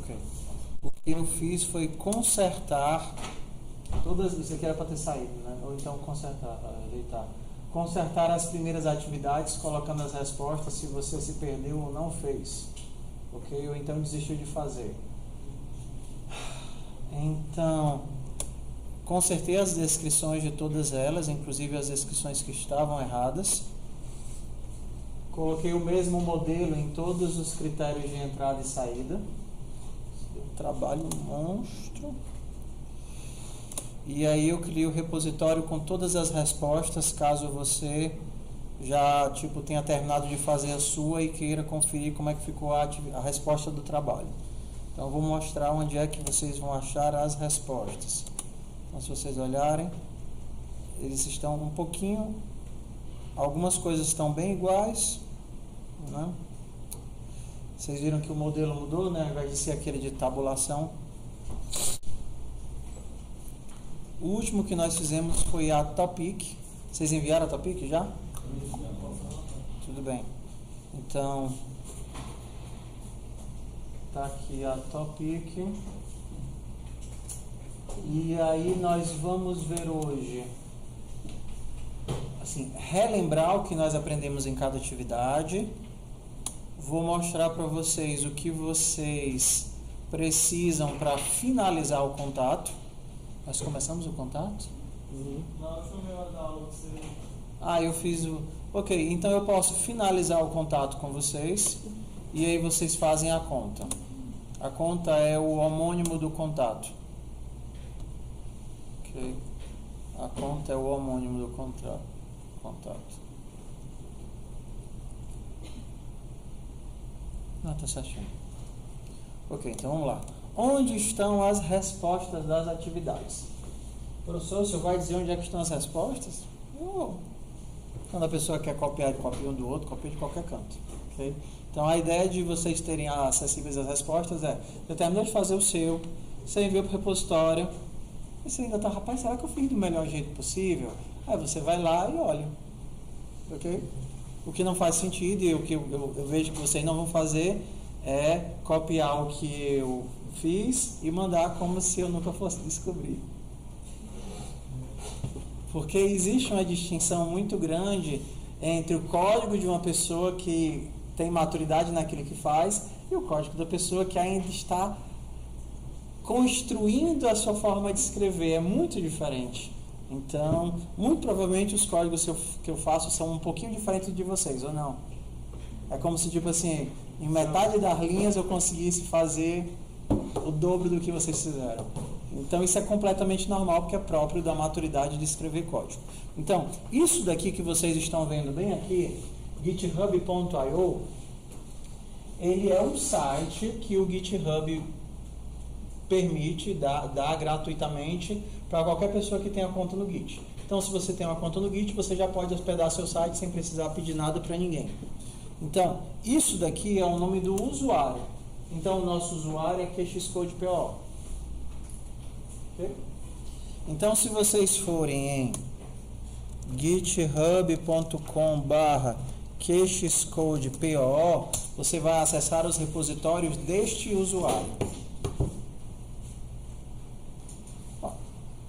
Ok. O que eu fiz foi consertar todas. Isso aqui era para ter saído, né? Ou então consertar, ajeitar. Consertar as primeiras atividades, colocando as respostas se você se perdeu ou não fez. Ok? Ou então desistiu de fazer. Então, consertei as descrições de todas elas, inclusive as descrições que estavam erradas. Coloquei o mesmo modelo em todos os critérios de entrada e saída. Trabalho monstro. E aí eu criei o repositório com todas as respostas, caso você já tenha terminado de fazer a sua e queira conferir como é que ficou a resposta do trabalho. Então eu vou mostrar onde é que vocês vão achar as respostas. Então, se vocês olharem, eles estão um pouquinho, algumas coisas estão bem iguais, né? Vocês viram que o modelo mudou, né? Ao invés de ser aquele de tabulação. O último que nós fizemos foi a Topic. Vocês enviaram a Topic já? Tudo bem. Então, tá aqui a Topic. E aí nós vamos ver hoje, assim, relembrar o que nós aprendemos em cada atividade. Vou mostrar para vocês o que vocês precisam para finalizar o contato. Nós começamos o contato? Não, foi meia hora da aula que você... Eu fiz o... Ok, então eu posso finalizar o contato com vocês e aí vocês fazem a conta. A conta é o homônimo do contato. Ok. A conta é o homônimo do contato. Tá certinho. Ok, então vamos lá. Onde estão as respostas das atividades? Professor, o senhor vai dizer onde é que estão as respostas? Quando a pessoa quer copiar, copia um do outro, copia de qualquer canto. Okay? Então a ideia de vocês terem acessíveis as respostas é: você terminou de fazer o seu, você enviou para o repositório, e você ainda está, rapaz, será que eu fiz do melhor jeito possível? Aí você vai lá e olha. Ok? O que não faz sentido e o que eu vejo que vocês não vão fazer é copiar o que eu fiz e mandar como se eu nunca fosse descobrir. Porque existe uma distinção muito grande entre o código de uma pessoa que tem maturidade naquilo que faz e o código da pessoa que ainda está construindo a sua forma de escrever. É muito diferente. Então, muito provavelmente os códigos que eu faço são um pouquinho diferentes de vocês, ou não? É como se, em metade das linhas eu conseguisse fazer o dobro do que vocês fizeram. Então, isso é completamente normal, porque é próprio da maturidade de escrever código. Então, isso daqui que vocês estão vendo bem aqui, github.io, ele é um site que o GitHub permite, dá gratuitamente para qualquer pessoa que tenha conta no Git. Então, se você tem uma conta no Git, você já pode hospedar seu site sem precisar pedir nada para ninguém. Então, isso daqui é o nome do usuário. Então, o nosso usuário é QXCodePO. Okay? Então, se vocês forem em github.com/QXCodePO, você vai acessar os repositórios deste usuário.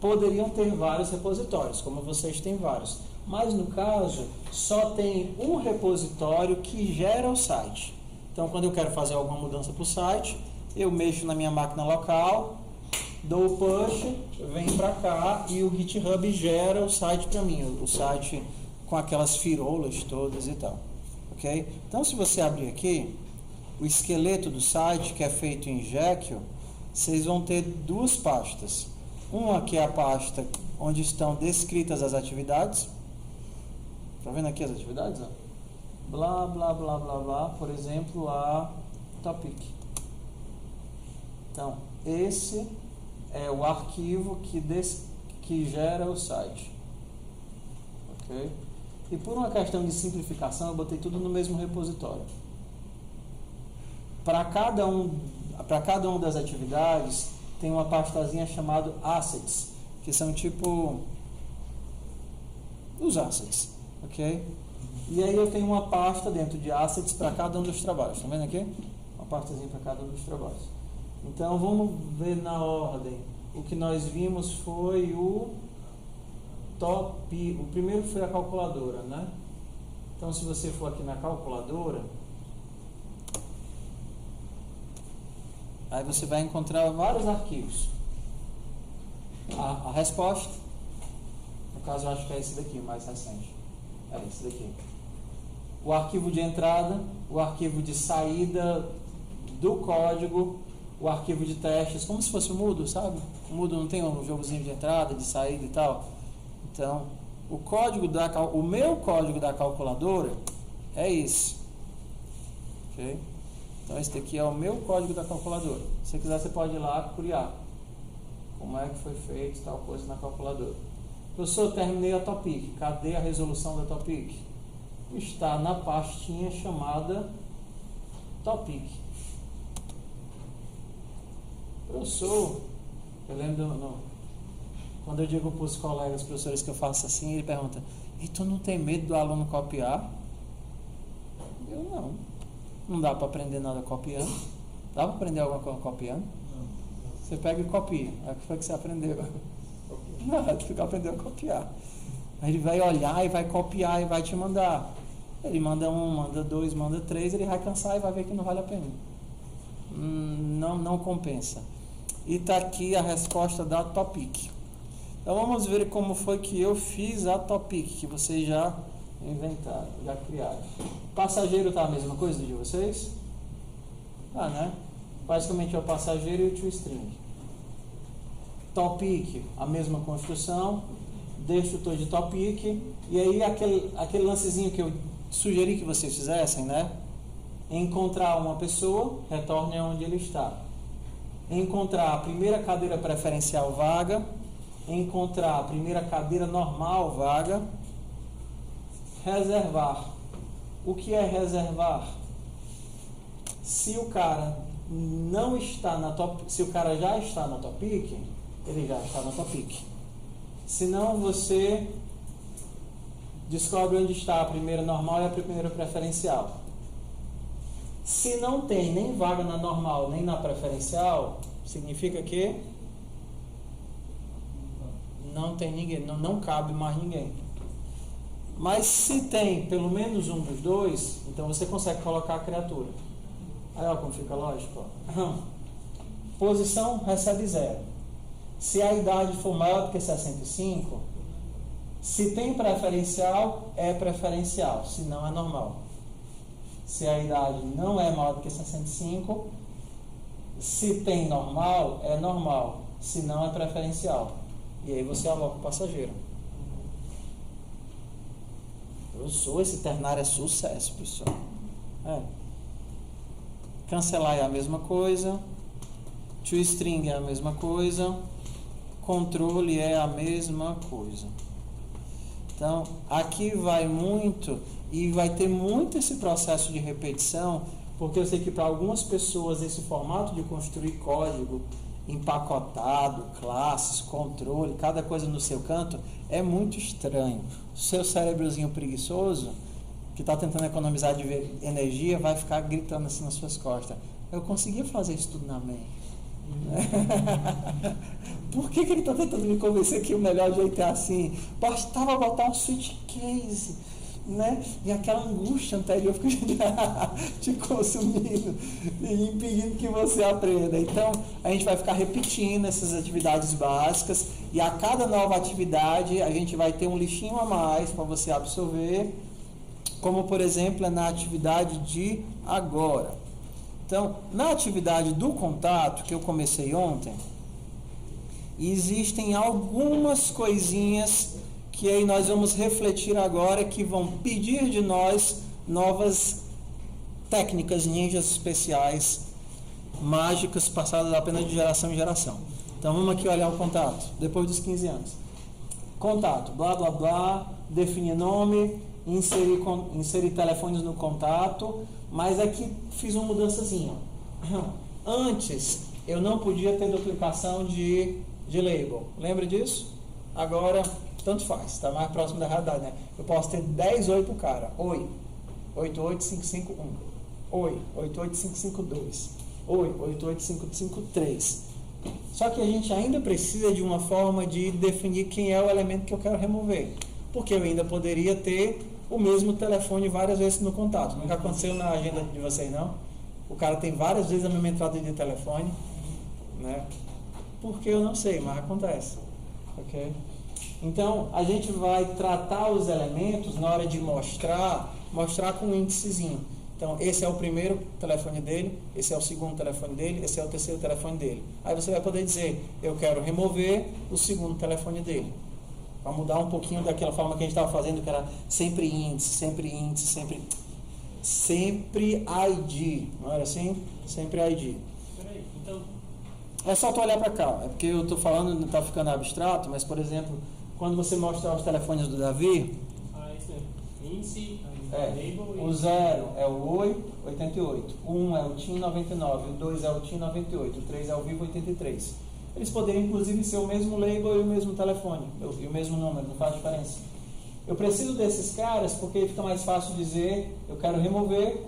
Poderiam ter vários repositórios, como vocês têm vários. Mas no caso, só tem um repositório que gera o site. Então, quando eu quero fazer alguma mudança para o site, eu mexo na minha máquina local, dou o push, venho para cá e o GitHub gera o site para mim. O site com aquelas firoulas todas e tal. Ok? Então, se você abrir aqui, o esqueleto do site, que é feito em Jekyll, vocês vão ter duas pastas. Uma que é a pasta onde estão descritas as atividades. Está vendo aqui as atividades? Ó? Blá, blá, blá, blá, blá. Por exemplo, a Topic. Então, esse é o arquivo que gera o site. Ok? E por uma questão de simplificação, eu botei tudo no mesmo repositório. Para cada uma das atividades, tem uma pastazinha chamada Assets, que são os assets, ok? E aí eu tenho uma pasta dentro de Assets para cada um dos trabalhos, tá vendo aqui? Uma pastazinha para cada um dos trabalhos. Então vamos ver na ordem. O que nós vimos foi o top. O primeiro foi a calculadora, né? Então se você for aqui na calculadora, aí você vai encontrar vários arquivos. A resposta, no caso eu acho que é esse daqui, o mais recente. É esse daqui. O arquivo de entrada, o arquivo de saída do código, o arquivo de testes, como se fosse o Moodle, sabe? O Moodle não tem um jogozinho de entrada, de saída e tal. Então, o meu código da calculadora é esse. Ok? Então, esse daqui é o meu código da calculadora. Se você quiser, você pode ir lá criar como é que foi feito tal coisa na calculadora. Professor, terminei a Topic. Cadê a resolução da Topic? Está na pastinha chamada Topic. Professor, eu lembro quando eu digo para os colegas, professores, que eu faço assim, ele pergunta: e tu não tem medo do aluno copiar? Eu não. Não dá para aprender nada copiando. Dá para aprender alguma coisa copiando? Você pega e copia. O que foi que você aprendeu? Nada, tu aprendeu a copiar. Aí ele vai olhar e vai copiar e vai te mandar. Ele manda 1, manda 2, manda 3, ele vai cansar e vai ver que não vale a pena. Não compensa. E está aqui a resposta da Topic. Então vamos ver como foi que eu fiz a Topic, que vocês já inventaram, já criaram. Passageiro está a mesma coisa de vocês? Ah, né? Basicamente é o passageiro e o toString. Topic, a mesma construção, destrutor de Topic, e aí aquele lancezinho que eu sugeri que vocês fizessem, né? Encontrar uma pessoa, retorne onde ele está. Encontrar a primeira cadeira preferencial vaga, encontrar a primeira cadeira normal vaga, reservar. O que é reservar? Se o cara não está na se o cara já está na Topic, ele já está na Topic. Se não, você descobre onde está a primeira normal e a primeira preferencial. Se não tem nem vaga na normal nem na preferencial, significa que não tem ninguém, não cabe mais ninguém. Mas se tem pelo menos um dos dois, então você consegue colocar a criatura. Aí olha como fica lógico. Ó. Posição recebe 0. Se a idade for maior do que 65, se tem preferencial, é preferencial, se não é normal. Se a idade não é maior do que 65, se tem normal, é normal, se não é preferencial. E aí você aloca o passageiro. Professor, esse ternário é sucesso, pessoal. Cancelar é a mesma coisa, toString é a mesma coisa, controle é a mesma coisa. Então, aqui vai muito e vai ter muito esse processo de repetição, porque eu sei que para algumas pessoas esse formato de construir código empacotado, classes, controle, cada coisa no seu canto, é muito estranho. O seu cérebrozinho preguiçoso, que está tentando economizar de energia, vai ficar gritando assim nas suas costas: eu conseguia fazer isso tudo na main. Por que ele está tentando me convencer que o melhor jeito é assim? Bastava botar um switch case, né? E aquela angústia anterior fica te consumindo e impedindo que você aprenda. Então a gente vai ficar repetindo essas atividades básicas, e a cada nova atividade a gente vai ter um lixinho a mais para você absorver, como por exemplo na atividade de agora. Então, na atividade do contato, que eu comecei ontem, existem algumas coisinhas que aí nós vamos refletir agora, que vão pedir de nós novas técnicas ninjas especiais, mágicas, passadas apenas de geração em geração. Então vamos aqui olhar o contato, depois dos 15 anos. Contato, blá blá blá, definir nome, inserir telefones no contato, mas aqui fiz uma mudançazinha. Antes eu não podia ter duplicação de label, lembra disso? Agora tanto faz, está mais próximo da realidade, né? Eu posso ter 10 oi pro cara: oi, 88551, oi, 88552. 88553. Só que a gente ainda precisa de uma forma de definir quem é o elemento que eu quero remover. Porque eu ainda poderia ter o mesmo telefone várias vezes no contato. Nunca aconteceu na agenda de vocês, não? O cara tem várias vezes a mesma entrada de telefone, né? Porque eu não sei, mas acontece. Ok? Então, a gente vai tratar os elementos na hora de mostrar com um índicezinho. Então, esse é o primeiro telefone dele, esse é o segundo telefone dele, esse é o terceiro telefone dele. Aí você vai poder dizer, eu quero remover o segundo telefone dele. Para mudar um pouquinho daquela forma que a gente estava fazendo, que era sempre índice, sempre ID. Não era assim? Sempre ID. Peraí, então... É só tu olhar para cá. É porque eu estou falando, não está ficando abstrato, mas, por exemplo, quando você mostra os telefones do Davi... isso mesmo. Índice, label... O 0 é o Oi 88, o 1 é o TIM 99, o 2 é o TIM 98, o 3 é o Vivo 83. Eles poderiam, inclusive, ser o mesmo label e o mesmo telefone, e o mesmo número, não faz diferença. Eu preciso desses caras porque fica mais fácil dizer, eu quero remover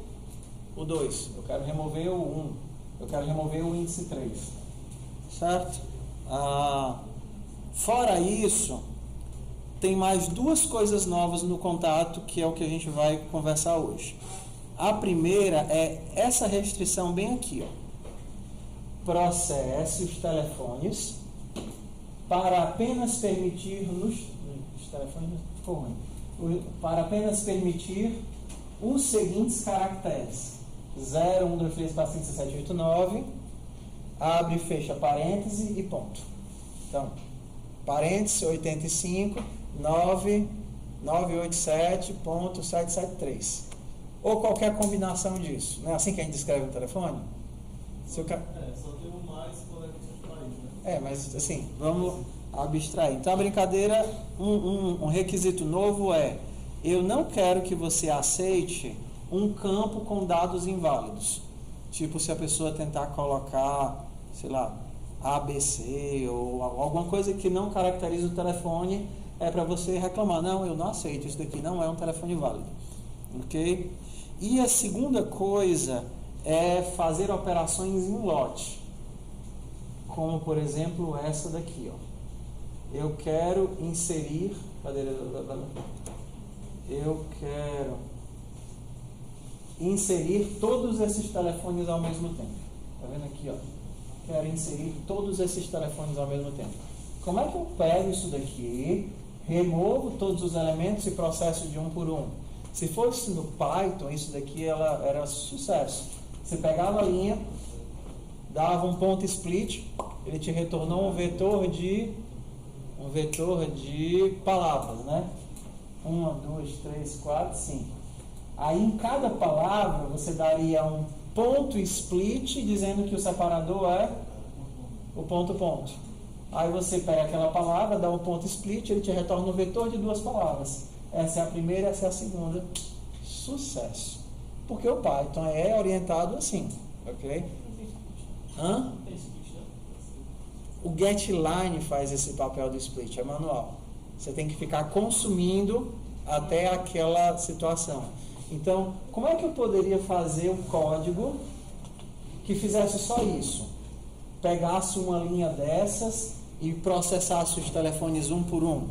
o 2, eu quero remover o 1, eu quero remover o índice 3. Certo? Fora isso, tem mais duas coisas novas no contato, que é o que a gente vai conversar hoje. A primeira é essa restrição bem aqui, ó. Processe os telefones para apenas permitir para apenas permitir os seguintes caracteres: 0, 1, 2, 3, 4, 5, 6, 7, 8, 9, abre e fecha parêntese e ponto. Então, parêntese 85 9 987.773 ou qualquer combinação disso. Não é assim que a gente escreve no telefone? Se o ca... só tem um mais conexões para isso, né? Mas assim, vamos abstrair. Então a brincadeira, um requisito novo é: eu não quero que você aceite um campo com dados inválidos. Tipo, se a pessoa tentar colocar, sei lá, ABC ou alguma coisa que não caracteriza o telefone, é para você reclamar: não, eu não aceito, isso daqui não é um telefone válido. Ok? E a segunda coisa é fazer operações em lote, como por exemplo essa daqui, ó. Eu quero inserir, eu quero inserir todos esses telefones ao mesmo tempo. Tá vendo aqui, ó? Quero inserir todos esses telefones ao mesmo tempo. Como é que eu pego isso daqui, removo todos os elementos e processo de um por um? Se fosse no Python, isso daqui era sucesso. Você pegava a linha, dava um ponto split, ele te retornou um vetor de palavras, né? 1, 2, 3, 4, 5. Aí em cada palavra você daria um ponto split dizendo que o separador é o ponto. Aí você pega aquela palavra, dá um ponto split, ele te retorna um vetor de duas palavras. Essa é a primeira, essa é a segunda. Sucesso. Porque o Python é orientado assim, ok? O getLine faz esse papel do split, é manual. Você tem que ficar consumindo até aquela situação. Então, como é que eu poderia fazer um código que fizesse só isso? Pegasse uma linha dessas e processasse os telefones um por um.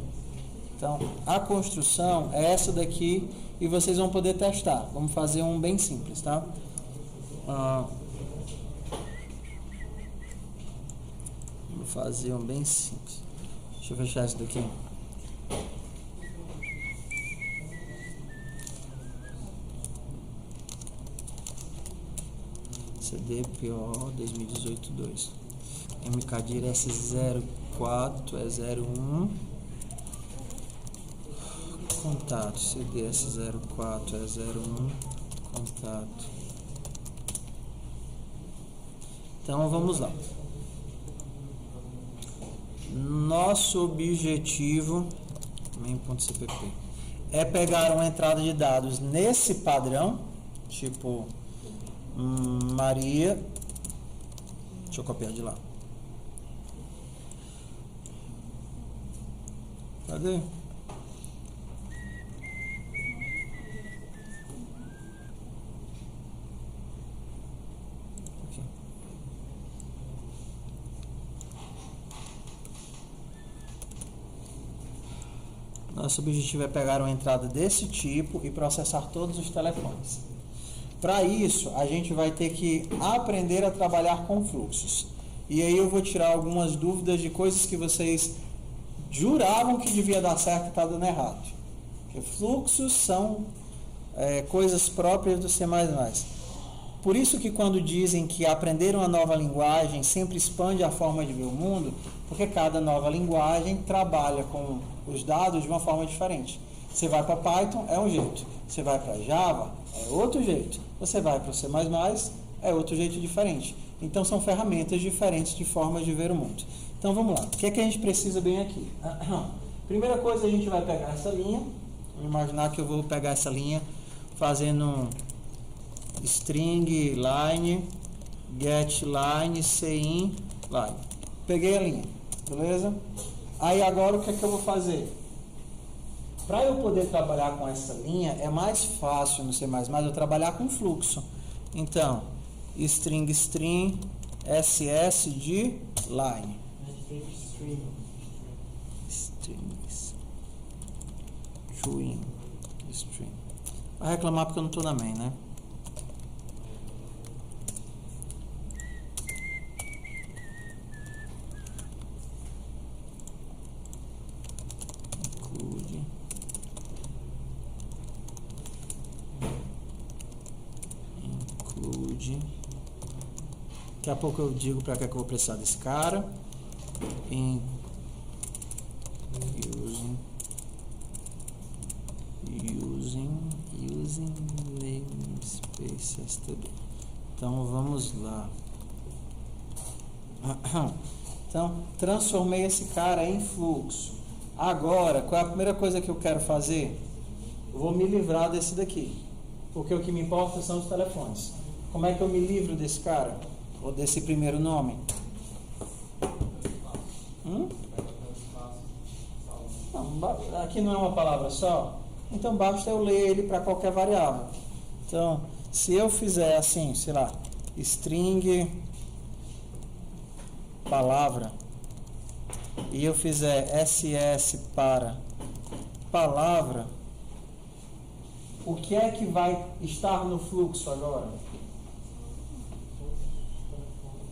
Então, a construção é essa daqui e vocês vão poder testar. Vamos fazer um bem simples, tá? Vou fazer um bem simples. Deixa eu fechar isso daqui. CDPO 2018-2. MKDIR S04 é 01. Contato CDS04 é 01. Contato. Então vamos lá. Nosso objetivo main.cpp é pegar uma entrada de dados nesse padrão, tipo Maria. Deixa eu copiar de lá. Cadê? Aqui. Nosso objetivo é pegar uma entrada desse tipo e processar todos os telefones. Para isso, a gente vai ter que aprender a trabalhar com fluxos. E aí eu vou tirar algumas dúvidas de coisas que vocês juravam que devia dar certo e está dando errado. Porque fluxos são coisas próprias do C++. Por isso que quando dizem que aprender uma nova linguagem sempre expande a forma de ver o mundo, porque cada nova linguagem trabalha com os dados de uma forma diferente. Você vai para Python, é um jeito. Você vai para Java, é outro jeito. Você vai para o C++, é outro jeito diferente. Então, são ferramentas diferentes de formas de ver o mundo. Então, vamos lá. O que é que a gente precisa bem aqui? Primeira coisa, a gente vai pegar essa linha. Vamos imaginar que eu vou pegar essa linha fazendo string line, get line, cin line. Peguei a linha, beleza? Aí, agora, o que é que eu vou fazer? Para eu poder trabalhar com essa linha, é mais fácil no C++ eu trabalhar com fluxo. Então, string ss de line. String. Vai reclamar porque eu não estou na main, né? Include. Daqui a pouco eu digo para que eu vou precisar desse cara. Using namespace std. Então vamos lá. Então transformei esse cara em fluxo. Agora, qual é a primeira coisa que eu quero fazer? Eu vou me livrar desse daqui, porque o que me importa são os telefones. Como é que eu me livro desse cara? Ou desse primeiro nome? Não, aqui não é uma palavra só. Então basta eu ler ele para qualquer variável. Então, se eu fizer assim, sei lá, string palavra, e eu fizer ss para palavra, o que é que vai estar no fluxo agora?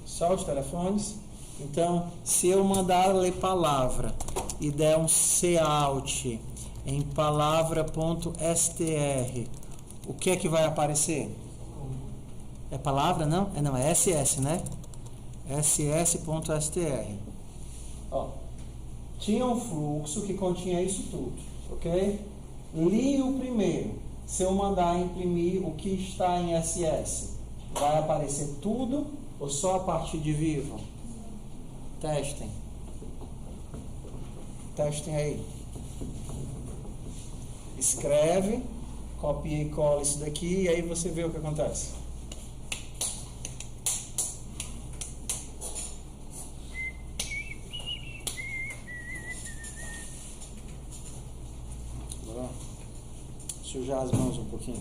Só os telefones. Então, se eu mandar ler palavra e der um cout em palavra.str, o que é que vai aparecer? É palavra, não? Não, é ss, né? ss.str. Ó, tinha um fluxo que continha isso tudo, ok? Li o primeiro. Se eu mandar imprimir o que está em ss, vai aparecer tudo ou só a parte de vivo? Testem. Testem aí. Escreve, copia e cola isso daqui e aí você vê o que acontece. Vou sujar as mãos um pouquinho.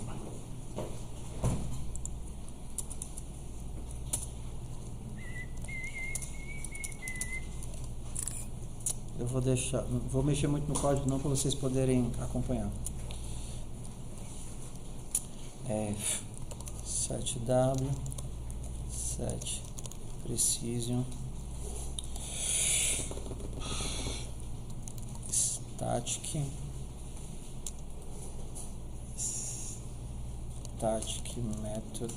Eu vou deixar, não vou mexer muito no código não para vocês poderem acompanhar. 7w 7 precision static method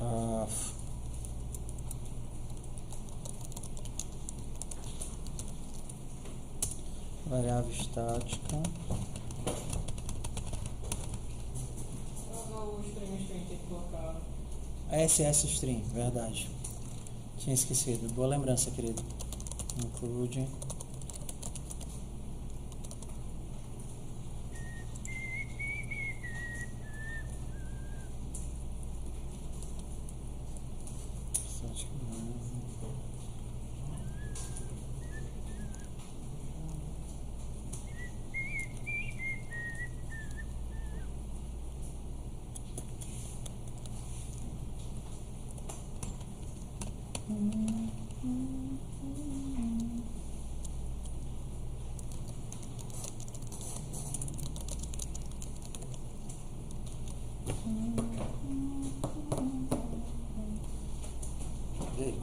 of variável estática. SS string, verdade. Tinha esquecido. Boa lembrança, querido. Include.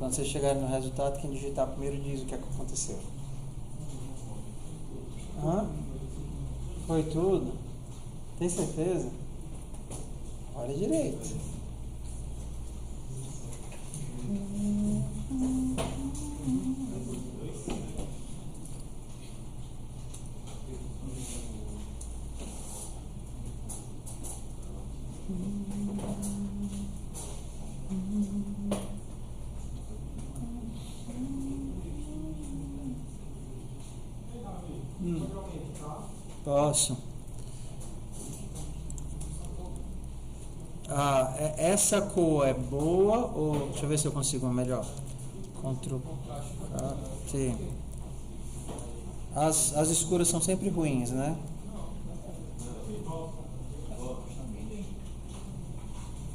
Quando vocês chegarem no resultado, quem digitar primeiro diz o que é que aconteceu. Hã? Foi tudo? Tem certeza? Olha direito. Posso. Essa cor é boa ou deixa eu ver se eu consigo uma melhor. Ctrl T. As escuras são sempre ruins, né?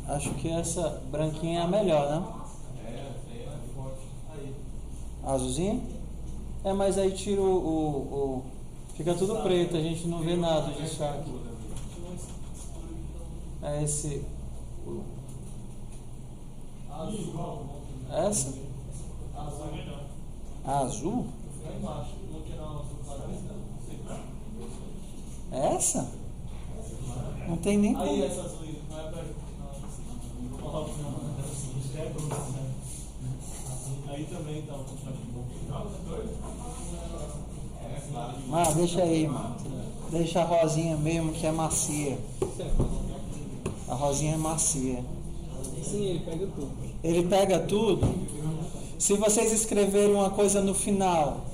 Acho que essa branquinha é a melhor, né? A azulzinha? Mas aí tira fica tudo preto, a gente não vê nada de destaque. É esse. Essa? A azul? Essa? Não tem nem como. Aí essa azul aí também tá Deixa aí, mano. Deixa a rosinha mesmo que é macia. A rosinha é macia. Sim, ele pega tudo. Ele pega tudo. Se vocês escreverem uma coisa no final,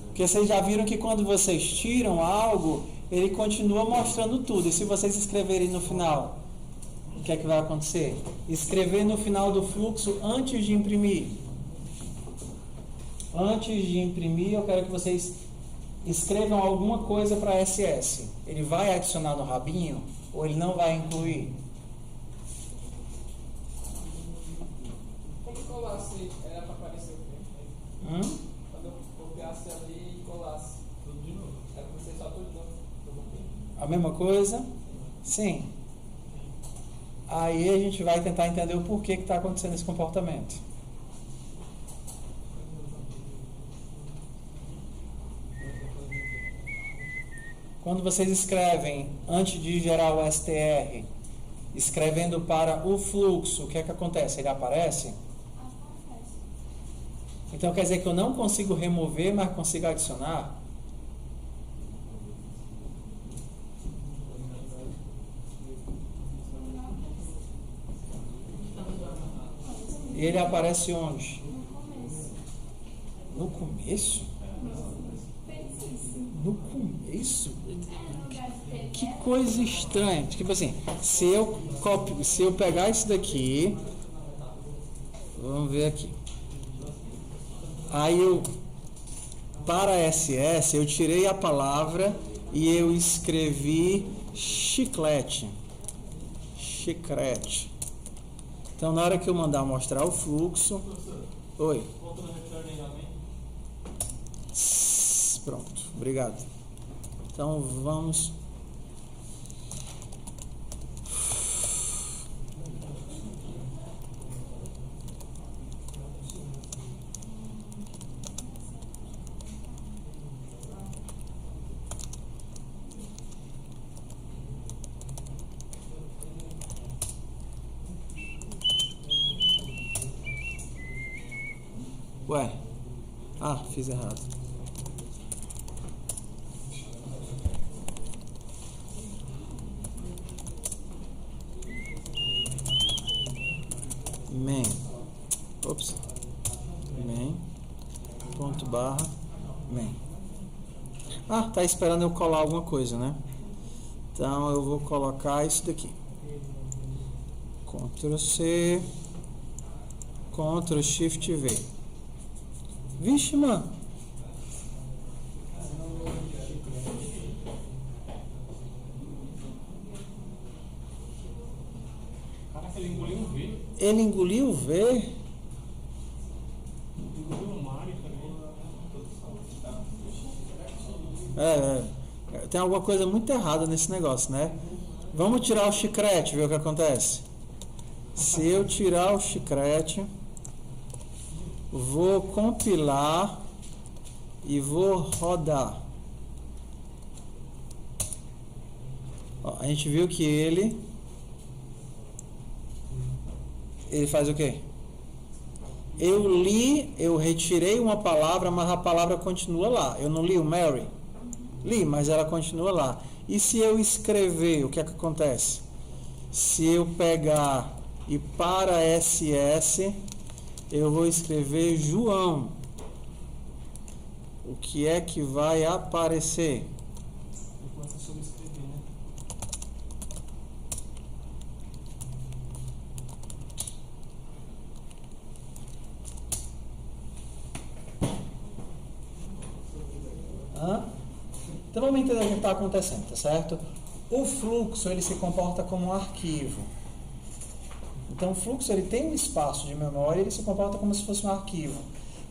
porque vocês já viram que quando vocês tiram algo, ele continua mostrando tudo. E se vocês escreverem no final, o que é que vai acontecer? Escrever no final do fluxo antes de imprimir. Antes de imprimir, eu quero que vocês escrevam alguma coisa para SS. Ele vai adicionar no rabinho ou ele não vai incluir? Como colasse era para aparecer o quê? Quando eu copiasse ali e colasse tudo de novo. Era para ser só tudo de novo. A mesma coisa? Sim. Aí a gente vai tentar entender o porquê que está acontecendo esse comportamento. Quando vocês escrevem, antes de gerar o str, escrevendo para o fluxo, o que é que acontece? Ele aparece? Acontece. Então quer dizer que eu não consigo remover, mas consigo adicionar? E ele aparece onde? No começo. No começo? No começo? Que coisa estranha. Tipo assim, se eu pegar isso daqui, vamos ver aqui. Aí para SS, eu tirei a palavra e eu escrevi chiclete. Chiclete. Então, na hora que eu mandar mostrar o fluxo... Oi. Pronto, obrigado. Então, vamos... Ué, fiz errado. Main. Ops. Main. Ponto barra. Main. Tá esperando eu colar alguma coisa, né? Então eu vou colocar isso daqui. Ctrl C. Ctrl Shift V. Vixe, mano. Caraca, ele engoliu um V. Ele engoliu o V? Engoliu um Mario também. Tem alguma coisa muito errada nesse negócio, né? Vamos tirar o chiclete, ver o que acontece. Se eu tirar o chiclete... vou compilar e vou rodar. Ó, a gente viu que ele faz o quê? Eu li, eu retirei uma palavra, mas a palavra continua lá. Eu não li o Mary? Li, mas ela continua lá. E se eu escrever, o que é que acontece? Se eu pegar e para SS, eu vou escrever João. O que é que vai aparecer? Enquanto eu subscrever, né? Então vamos entender o que está acontecendo, tá certo? O fluxo ele se comporta como um arquivo. Então o fluxo ele tem um espaço de memória, ele se comporta como se fosse um arquivo.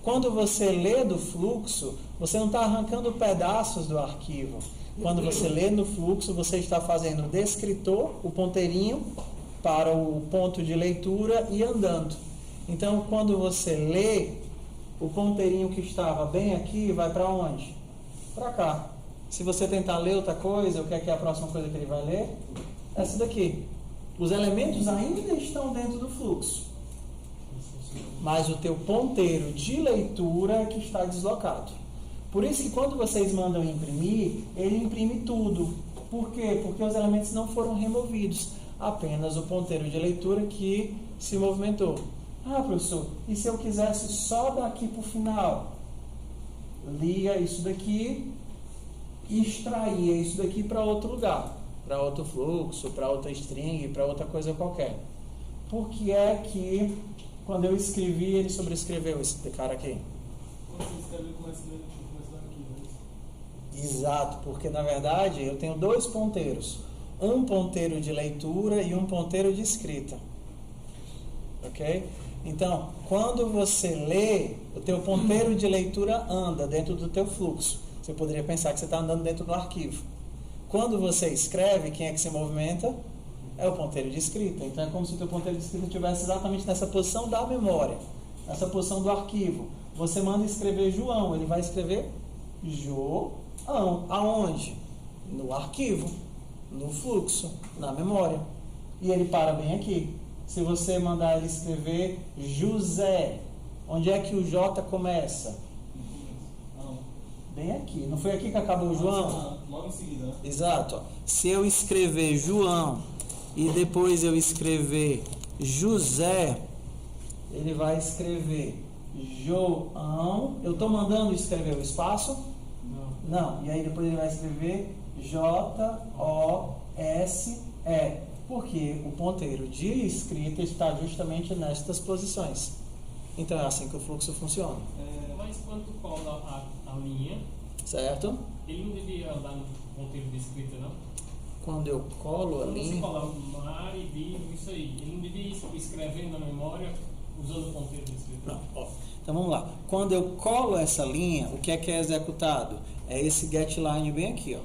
Quando você lê do fluxo, você não está arrancando pedaços do arquivo. Quando você lê no fluxo, você está fazendo o descritor, o ponteirinho para o ponto de leitura e andando. Então quando você lê, o ponteirinho que estava bem aqui vai para onde? Para cá. Se você tentar ler outra coisa, o que é a próxima coisa que ele vai ler? Essa daqui. Os elementos ainda estão dentro do fluxo, mas o teu ponteiro de leitura é que está deslocado. Por isso que quando vocês mandam imprimir, ele imprime tudo. Por quê? Porque os elementos não foram removidos, apenas o ponteiro de leitura que se movimentou. Ah, professor, e se eu quisesse só daqui para o final? Lia isso daqui e extraía isso daqui para outro lugar, para outro fluxo, para outra string, para outra coisa qualquer. Por que é que quando eu escrevi, ele sobrescreveu esse cara aqui? Quando você escreve, começa aqui, né? Exato, porque na verdade eu tenho dois ponteiros. Um ponteiro de leitura e um ponteiro de escrita. Ok? Então, quando você lê, o teu ponteiro de leitura anda dentro do teu fluxo. Você poderia pensar que você está andando dentro do arquivo. Quando você escreve, quem é que se movimenta? É o ponteiro de escrita. Então é como se o teu ponteiro de escrita estivesse exatamente nessa posição da memória, nessa posição do arquivo. Você manda escrever João, ele vai escrever João. Aonde? No arquivo, no fluxo, na memória. E ele para bem aqui. Se você mandar ele escrever José, onde é que o J começa? Bem aqui. Não foi aqui que acabou o João? Logo em seguida. Exato. Ó. Se eu escrever João e depois eu escrever José, ele vai escrever João. Eu estou mandando escrever o espaço? Não. E aí depois ele vai escrever J-O-S-E. Porque o ponteiro de escrita está justamente nestas posições. Então é assim que o fluxo funciona. Mas quando tu cola a linha, Certo? ele não devia andar no ponteiro de escrita, não? Quando eu colo a Quando você linha... cola Mari, Vivo, isso aí, ele não devia ir escrevendo na memória usando o ponteiro de escrita? Não, ó. Então vamos lá. Quando eu colo essa linha, o que é executado? É esse getLine bem aqui, ó.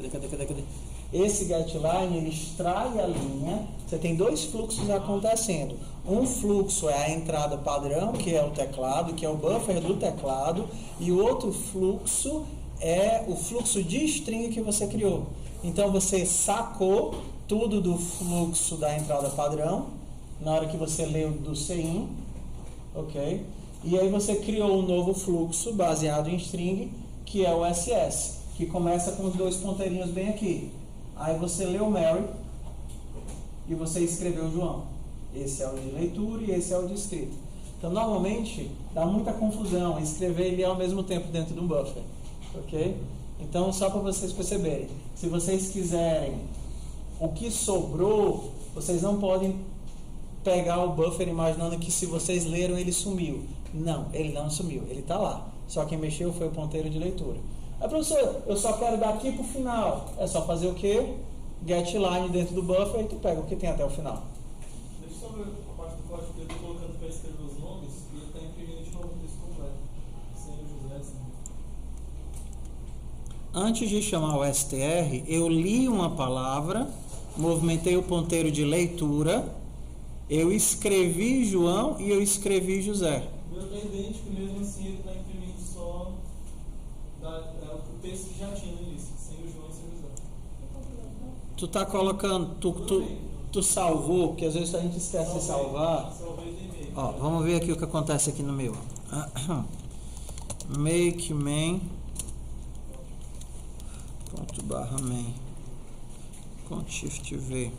Cadê? Esse getLine, ele extrai a linha. Você tem dois fluxos acontecendo. Um fluxo é a entrada padrão, que é o teclado, que é o buffer do teclado, e o outro fluxo é o fluxo de string que você criou. Então você sacou tudo do fluxo da entrada padrão na hora que você leu do CIN, ok? E aí você criou um novo fluxo baseado em string, que é o SS, que começa com os dois ponteirinhos bem aqui. Aí você leu Mary e você escreveu João. Esse é o de leitura e esse é o de escrita. Então, normalmente, dá muita confusão escrever ele ao mesmo tempo dentro de um buffer. Ok? Então, só para vocês perceberem, se vocês quiserem o que sobrou, vocês não podem pegar o buffer imaginando que se vocês leram ele sumiu. Não, ele não sumiu, ele está lá. Só quem mexeu foi o ponteiro de leitura. Professor, eu só quero daqui para o final. É só fazer o quê? GetLine dentro do buffer e tu pega o que tem até o final. Deixa eu só ver a parte do código que eu estou colocando para escrever os nomes e ele está imprimindo de novo o texto completo. Sem o José, sem... Antes de chamar o str, eu li uma palavra, movimentei o ponteiro de leitura, eu escrevi João e eu escrevi José. O meu está idêntico e mesmo assim ele está imprimindo só o texto que já tinha no início, sem o João e sem o José. Tu tá colocando, tu salvou, porque às vezes a gente esquece de salvar. Salvei de e-mail. Ó, vamos ver aqui o que acontece aqui no meu. Make main ponto barra main com Shift V.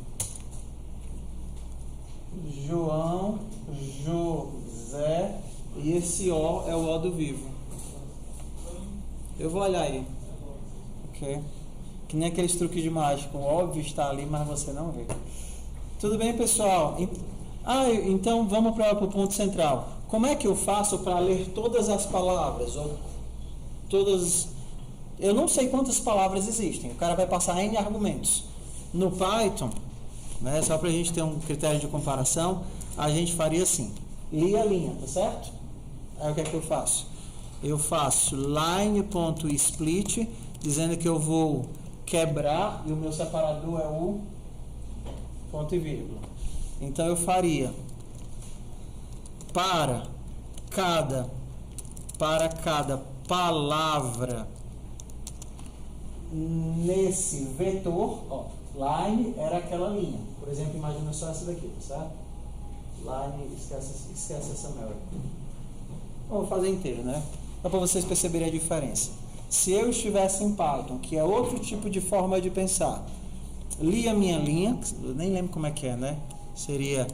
João, José, e esse O é o O do vivo. Eu vou olhar aí. Ok? Que nem aqueles truques de mágico. Óbvio está ali, mas você não vê. Tudo bem, pessoal? Então vamos para o ponto central. Como é que eu faço para ler todas as palavras? Ou todas... Eu não sei quantas palavras existem. O cara vai passar N argumentos. No Python, né, só para a gente ter um critério de comparação, a gente faria assim. Li a linha, tá certo? Aí o que é que eu faço? Eu faço line.split, dizendo que eu vou quebrar e o meu separador é o ponto e vírgula. Então eu faria para cada palavra nesse vetor, ó, line era aquela linha. Por exemplo, imagina só essa daqui, tá certo? Line, esquece essa Mary. Vou fazer inteiro, né? Só para vocês perceberem a diferença. Se eu estivesse em Python, que é outro tipo de forma de pensar, li a minha linha, eu nem lembro como é que é, né? Seria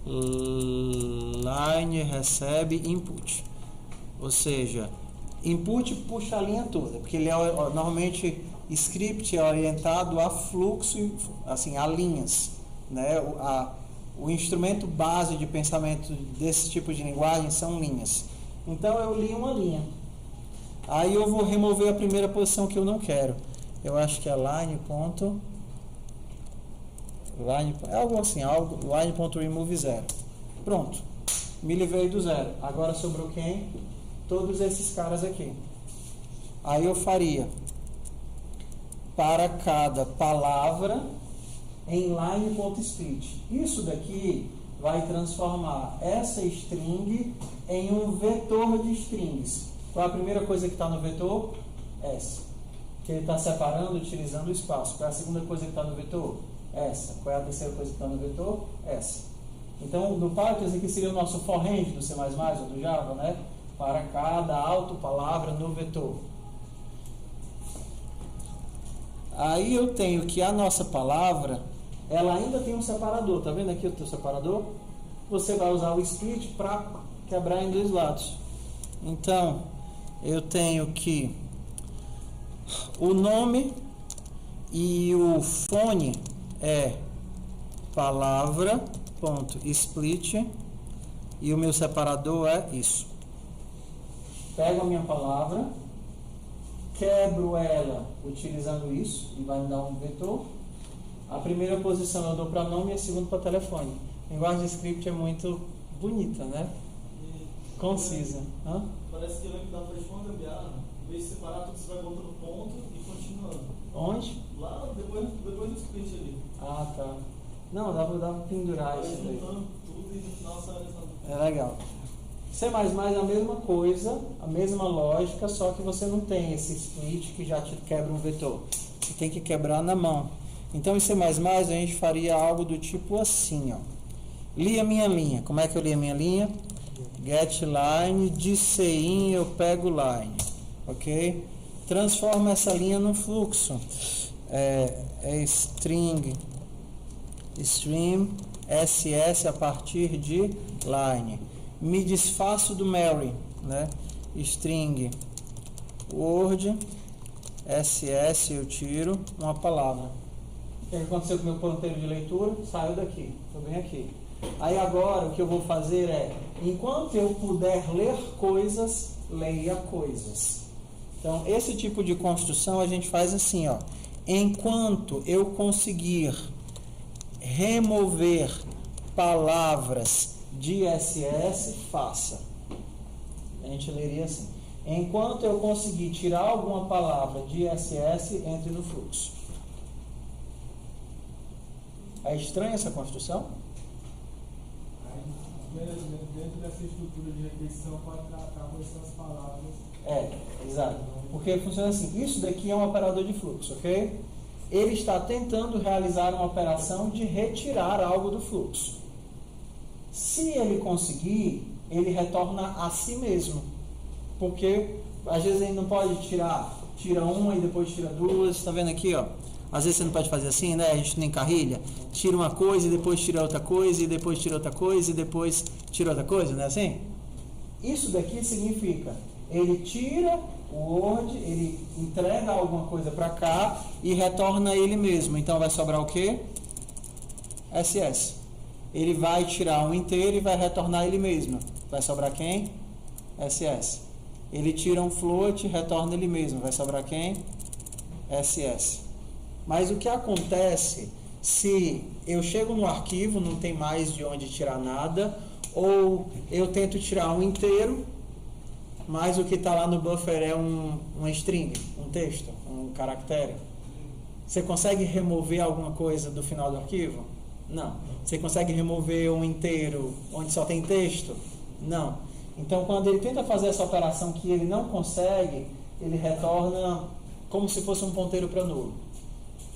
line recebe input. Ou seja, input puxa a linha toda, porque ele é normalmente script é orientado a fluxo, assim, a linhas, né? O instrumento base de pensamento desse tipo de linguagem são linhas. Então eu li uma linha. Aí eu vou remover a primeira posição que eu não quero. Eu acho que é line. É algo assim, line.remove 0. Pronto. Me livrei do zero. Agora sobrou quem? Todos esses caras aqui. Aí eu faria para cada palavra em line.split. Isso daqui vai transformar essa string em um vetor de strings. Qual é a primeira coisa que está no vetor? Essa. Que ele está separando utilizando o espaço. Qual é a segunda coisa que está no vetor? Essa. Qual é a terceira coisa que está no vetor? Essa. Então, no Python, esse aqui seria o nosso for range do C++ ou do Java, né? Para cada autopalavra no vetor. Aí eu tenho que a nossa palavra, ela ainda tem um separador. Tá vendo aqui o teu separador? Você vai usar o split para quebrar em dois lados. Então, eu tenho que o nome e o fone é palavra.split e o meu separador é isso. Pego a minha palavra, quebro ela utilizando isso e vai me dar um vetor. A primeira posição eu dou para nome e a segunda para telefone. A linguagem de script é muito bonita, né? Concisa. Parece que ele dá para uma gambiarra. Em vez de separar tudo, você vai botando ponto e continuando. Onde? Lá depois do split ali. Ah, tá. Não, dá para pendurar isso daí. Juntando tudo e no final sai essa. É legal. C++ é a mesma coisa, a mesma lógica, só que você não tem esse split que já te quebra um vetor. Você tem que quebrar na mão. Então em C++ a gente faria algo do tipo assim, ó. Li a minha linha. Como é que eu li a minha linha? Get line, de CIN eu pego line. Ok? Transforma essa linha num fluxo. String SS a partir de line. Me desfaço do Mary, né? String Word SS eu tiro uma palavra. O que aconteceu com o meu ponteiro de leitura? Saiu daqui, estou bem aqui. Aí agora o que eu vou fazer é, enquanto eu puder ler coisas, leia coisas. Então esse tipo de construção a gente faz assim, ó. Enquanto eu conseguir remover palavras de SS, faça. A gente leria assim. Enquanto eu conseguir tirar alguma palavra de SS, entre no fluxo. É estranha essa construção? Dentro dessa estrutura de repetição pode tratar com essas palavras. Exato. Porque funciona assim. Isso daqui é um operador de fluxo, ok? Ele está tentando realizar uma operação de retirar algo do fluxo. Se ele conseguir, ele retorna a si mesmo. Porque às vezes ele não pode tira uma e depois tira duas. Está vendo aqui, ó? Às vezes você não pode fazer assim, né? A gente nem carrilha. Tira uma coisa e depois tira outra coisa, e depois tira outra coisa, e depois tira outra coisa, não é assim? Isso daqui significa, ele tira o Word, ele entrega alguma coisa para cá e retorna ele mesmo. Então vai sobrar o quê? SS. Ele vai tirar um inteiro e vai retornar ele mesmo. Vai sobrar quem? SS. Ele tira um float e retorna ele mesmo. Vai sobrar quem? SS. Mas o que acontece se eu chego no arquivo, não tem mais de onde tirar nada, ou eu tento tirar um inteiro, mas o que está lá no buffer é uma string, um texto, um caractere? Você consegue remover alguma coisa do final do arquivo? Não. Você consegue remover um inteiro onde só tem texto? Não. Então, quando ele tenta fazer essa operação que ele não consegue, ele retorna como se fosse um ponteiro para nulo.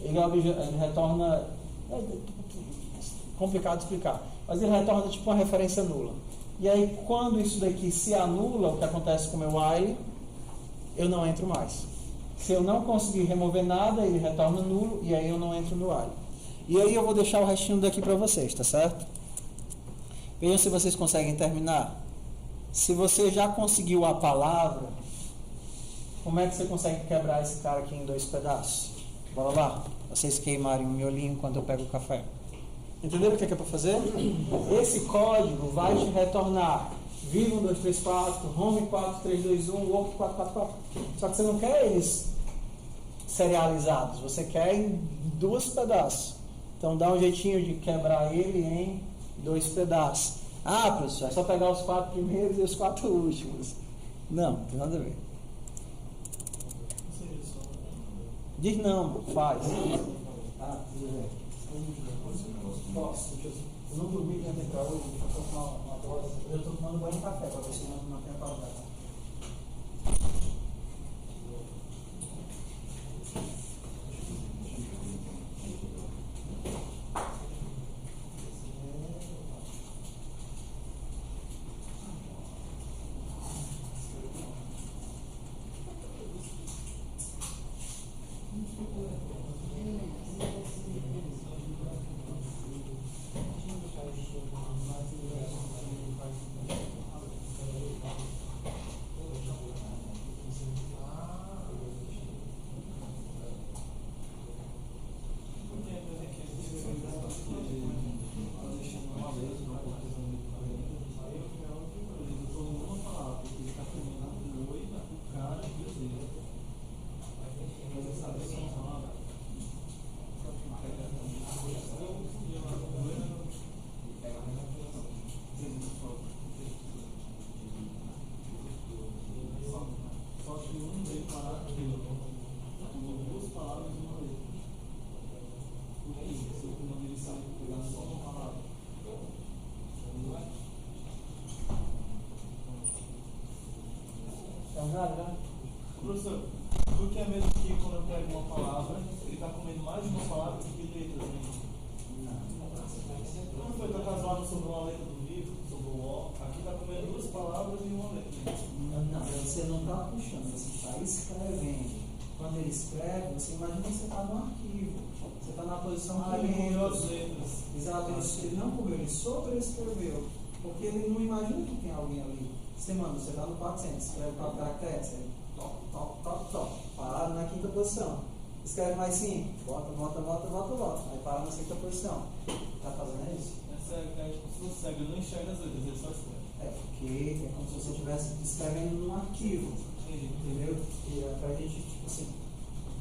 Ele retorna... É complicado de explicar. Mas ele retorna tipo uma referência nula. E aí, quando isso daqui se anula, o que acontece com o meu while, eu não entro mais. Se eu não conseguir remover nada, ele retorna nulo e aí eu não entro no while. E aí eu vou deixar o restinho daqui para vocês, tá certo? Vejam se vocês conseguem terminar. Se você já conseguiu a palavra, como é que você consegue quebrar esse cara aqui em 2 pedaços? Bora lá, vocês queimarem um miolinho enquanto eu pego o café. Entenderam o que é para fazer? Esse código vai te retornar vivo 1, 2, 3, 4, home 4, 3, 2, 1, work 4, 4, 4. Só que você não quer eles serializados, você quer em 2 pedaços. Então dá um jeitinho de quebrar ele em 2 pedaços. Ah, professor, é só pegar os 4 primeiros e os 4 últimos. Não, não tem nada a ver. Diz não, faz. Ah, tudo bem. Posso, eu não dormi dentro para hoje, eu tomar uma dose. Eu estou tomando banho de café para ver se não tem qualidade. Professor, por que é mesmo que quando eu pego uma palavra, ele está comendo mais de uma palavra do que letras? Não foi tão casual sobre uma letra do livro, sobre o O. Aqui está comendo 2 palavras e uma letra. Não, você não está puxando, você está escrevendo. Quando ele escreve, você imagina que você está no arquivo. Você está na posição que ele comeu as letras. Exato, ele não comeu, ele sobrescreveu. Porque ele não imagina que tem alguém ali. Você manda, você está no 400, escreve 4 caracteres, top, parado na 5ª posição. Escreve mais 5, volta. Aí para na 6ª posição. Está fazendo isso? É como se fosse cego, ele não enxerga as letras, ele só escreve. É porque é como se você estivesse escrevendo num arquivo. Entendeu? E é pra gente, tipo assim,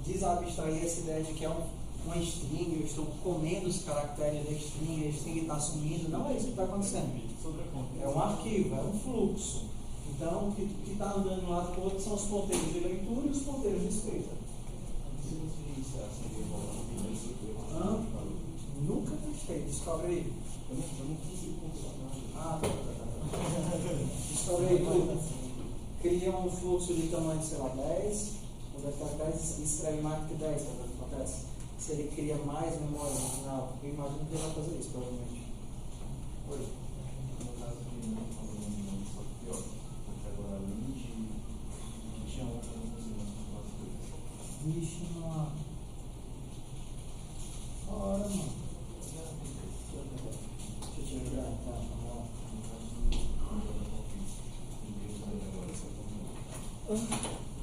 desabstrair essa ideia de que é uma string, eu estou comendo os caracteres da string, a string está sumindo. Não é isso que está acontecendo. É um arquivo, é um fluxo. Então, o que está andando de um lado para o outro são os ponteiros de leitura e os ponteiros de escrita. Nunca testei, descobre aí. Eu não consigo funcionar. Ah, tá. cria um fluxo de tamanho, sei lá, 10, o daqui atrás escreve mais do que 10, sabe o que acontece? Se ele cria mais memória no final, eu imagino que ele vai fazer isso, provavelmente. Oi? No caso de só que pior, porque agora além de que tinha outras coisas. Vixe, mano. Ora, mano. Deixa eu te ligar, tá?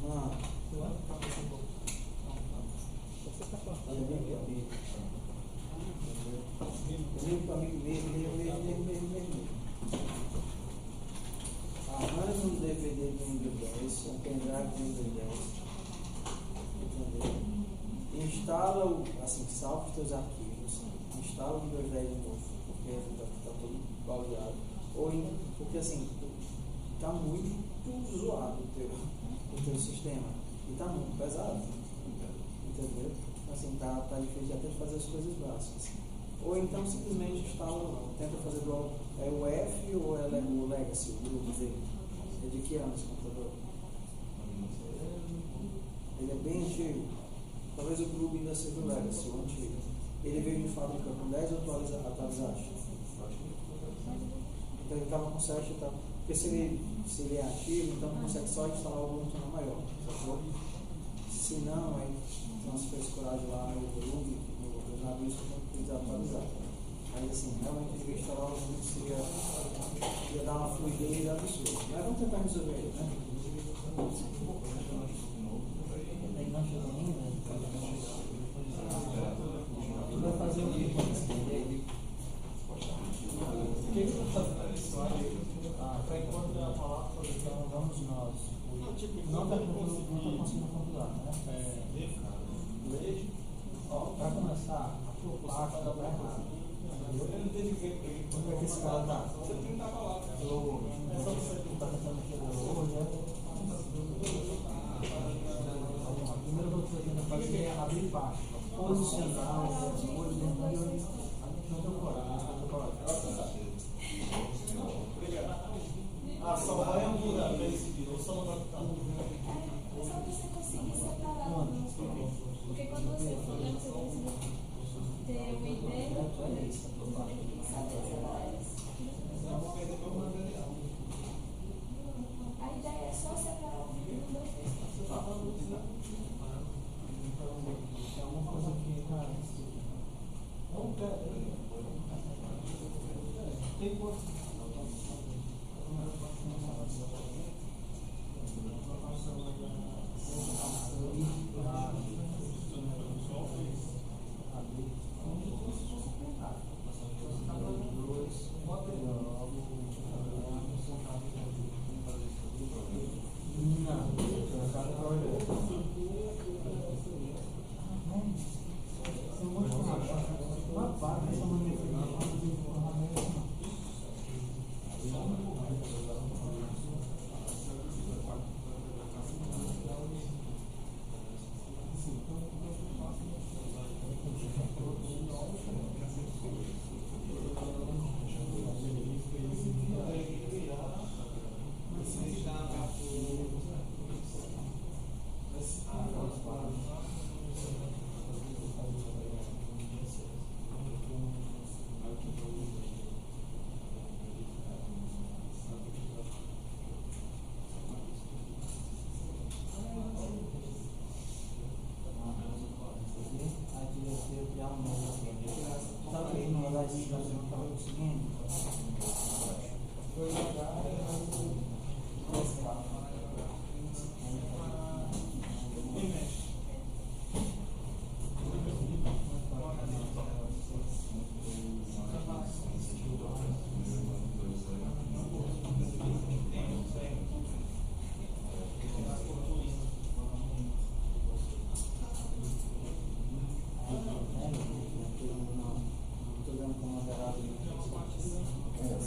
Mano. Você está cortando. Ele é meu amigo. Mesmo. Arranja um DVD de nível 10, um pendrive de nível 10. Entendeu? Instala, assim, salva os teus arquivos, instala o Windows 10 de novo, porque está todo baldeado. Ou porque assim, está muito zoado o teu sistema. E está muito pesado. Entendeu? Assim, tá difícil até de fazer as coisas básicas. Ou então simplesmente instala, tenta fazer o F ou o Legacy, o grupo dele. É de que ano esse computador? Ele é bem antigo. Talvez o grupo ainda seja o Legacy, o antigo. Ele veio de fábrica com 10 atualizados. Então ele estava com 7 e tal. Porque se ele é ativo, então consegue só instalar o Ubuntu na maior. Se não, aí nós fez coragem lá no volume, no navio, que não precisa atualizar. Mas assim, realmente ele veio instalar o Ubuntu, ia dar uma fluidez absurda. Mas vamos tentar resolver ele, né? Ele não chegou ainda? Tu vai fazer o que com esse dele? O que você está fazendo? Para enquanto eu falar, Então vamos nós. Não está conseguindo compilar, né? Para começar, a parte da errado. eu não entendi o que Como é que esse cara tá? você tem que estar lá. É só você que está tentando chegar hoje, né? Primeiro eu vou fazer é abrir página, posicionar as coisas dentro de onde não tem coragem. Só vai mudar para esse vídeo, ou só não vai ficar. É só você conseguir separar algumas coisas. Porque quando você for ler, você precisa ter uma ideia, você tem que saber separar isso. A ideia é só separar o vídeo do texto. É uma coisa que, cara, não quero. Tem coisa.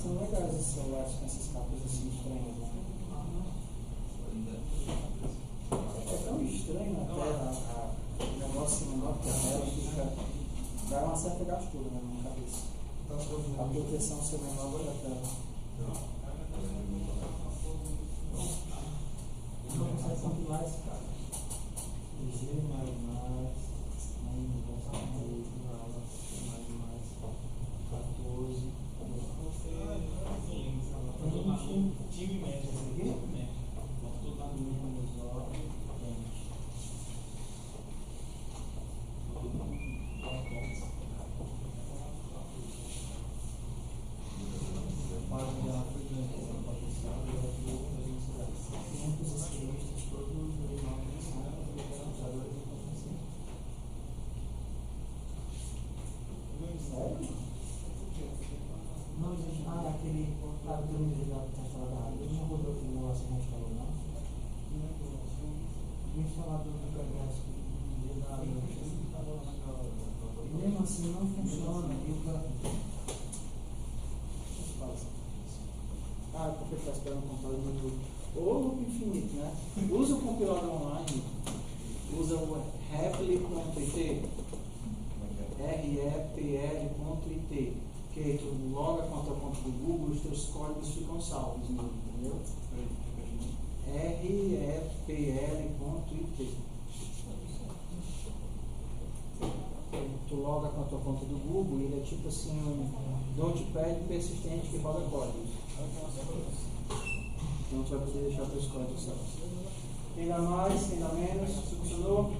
São legais esses celulares com essas capas assim estranhas, né? É tão estranho até o negócio menor que a tela fica. Dá uma certa gastura na minha cabeça. A proteção ser menor da tela. Não consegue compilar esse cara. G mais, aí vamos lá, mais, 14. Time médio. Menos ó, 20. Não existe. Aquele vídeo da falado da água. Não rodou aquele negócio que a gente falou, não? A gente falou do gás da água. E mesmo assim não funciona. E o cara. Porque está esperando o computador no YouTube. Ou loop infinito, né? Usa o compilador online. Usa o repli.it. repl.it, que tu loga com a tua conta do Google e os teus códigos ficam salvos, entendeu? repl.it. Tu loga com a tua conta do Google e ele é tipo assim um notepad persistente que roda códigos. Então tu vai poder deixar teus códigos salvos. Quem dá mais, quem dá menos, funcionou?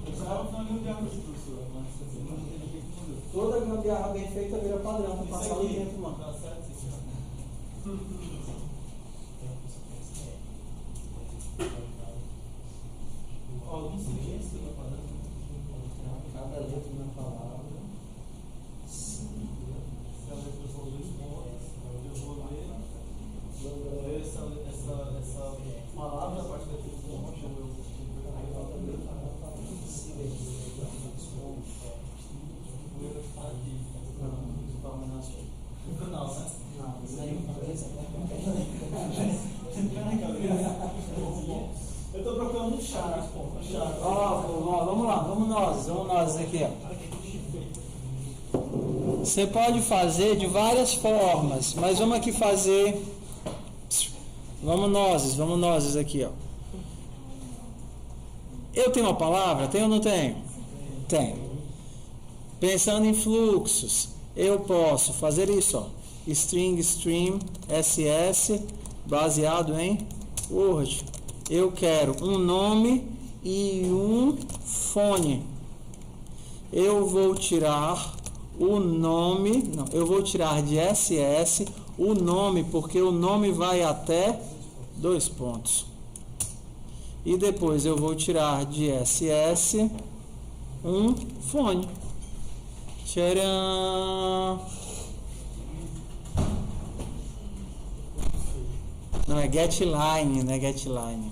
Toda gambiarra bem feita vira padrão para passar ali dentro, mano. Cada letra na palavra. Essa palavra, a partir daquele ponto, no final, né? Não, isso aí eu tô procurando um chá, vamos lá, vamos nós aqui, ó. Você pode fazer de várias formas, mas vamos aqui fazer. Vamos nós aqui, ó. Eu tenho uma palavra? Tenho ou não tenho? Tenho. Pensando em fluxos, eu posso fazer isso, ó. String stream ss baseado em Word. Eu quero um nome e um fone. Eu vou tirar o nome, não, eu vou tirar de ss o nome, porque o nome vai até 2 pontos. E depois eu vou tirar de ss um fone. Tcharam! Não, é getLine, não é getLine.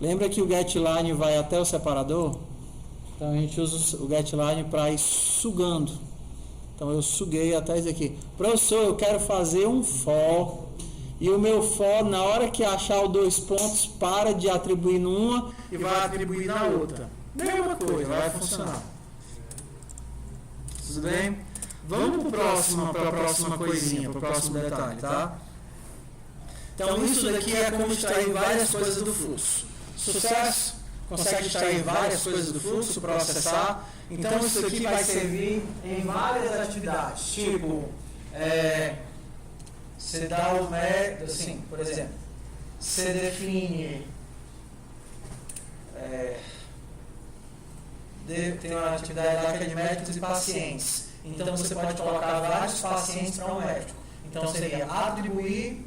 Lembra que o getLine vai até o separador? Então a gente usa o getLine para ir sugando. Então eu suguei até isso aqui. Professor, eu quero fazer um for. E o meu for, na hora que achar os 2 pontos, para de atribuir numa e vai atribuir na outra. Mesma coisa, vai funcionar. Tudo bem? Vamos para a próxima coisinha, para o próximo detalhe, tá? Então isso daqui é como extrair várias coisas do fluxo. Sucesso? Consegue extrair várias coisas do fluxo, processar. Então isso aqui vai servir em várias atividades. Tipo, você dá o método, assim, por exemplo, você define... tem uma atividade lá que é de médicos e pacientes. Então você pode colocar vários pacientes para um médico. Então seria atribuir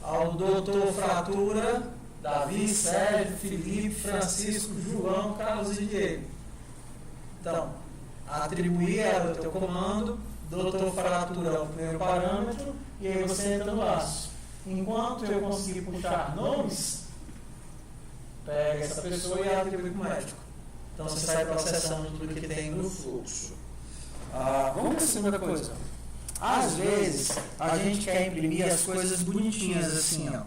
ao doutor Fratura, Davi, Sérgio, Felipe, Francisco, João, Carlos e Diego. Então, atribuir é o teu comando, doutor Fratura é o primeiro parâmetro, e aí você entra no laço. Enquanto eu conseguir puxar nomes, pega essa pessoa e atribui para o médico. Então você sai processando tudo que tem no fluxo. Vamos para a segunda coisa. Às vezes a gente quer imprimir as coisas bonitinhas assim, ó.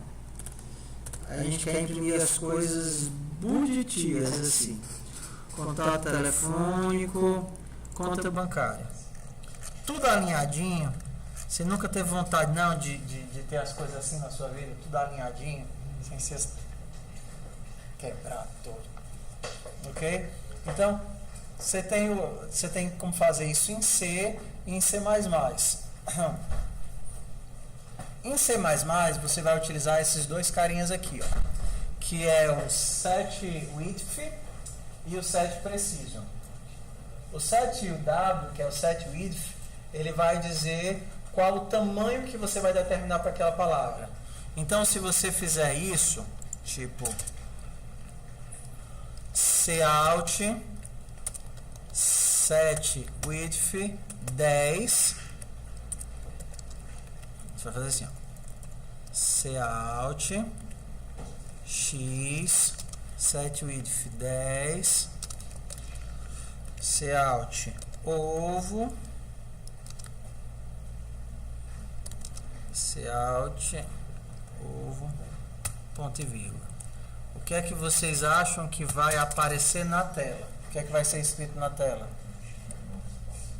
A gente quer imprimir as coisas bonitinhas assim. Contato telefônico, conta bancária. Tudo alinhadinho. Você nunca teve vontade não de ter as coisas assim na sua vida, tudo alinhadinho, sem ser quebrar tudo. Ok? Então, você tem como fazer isso em C e em C++. Em C++, você vai utilizar esses dois carinhas aqui, ó, que é o setWidth e o setPrecision. O setUW, que é o setWidth, ele vai dizer qual o tamanho que você vai determinar para aquela palavra. Então, se você fizer isso, tipo cout setWidth 10, você vai fazer assim, ó, cout x setWidth 10, cout ovo, cout ovo, ponto e vírgula. O que é que vocês acham que vai aparecer na tela? O que é que vai ser escrito na tela?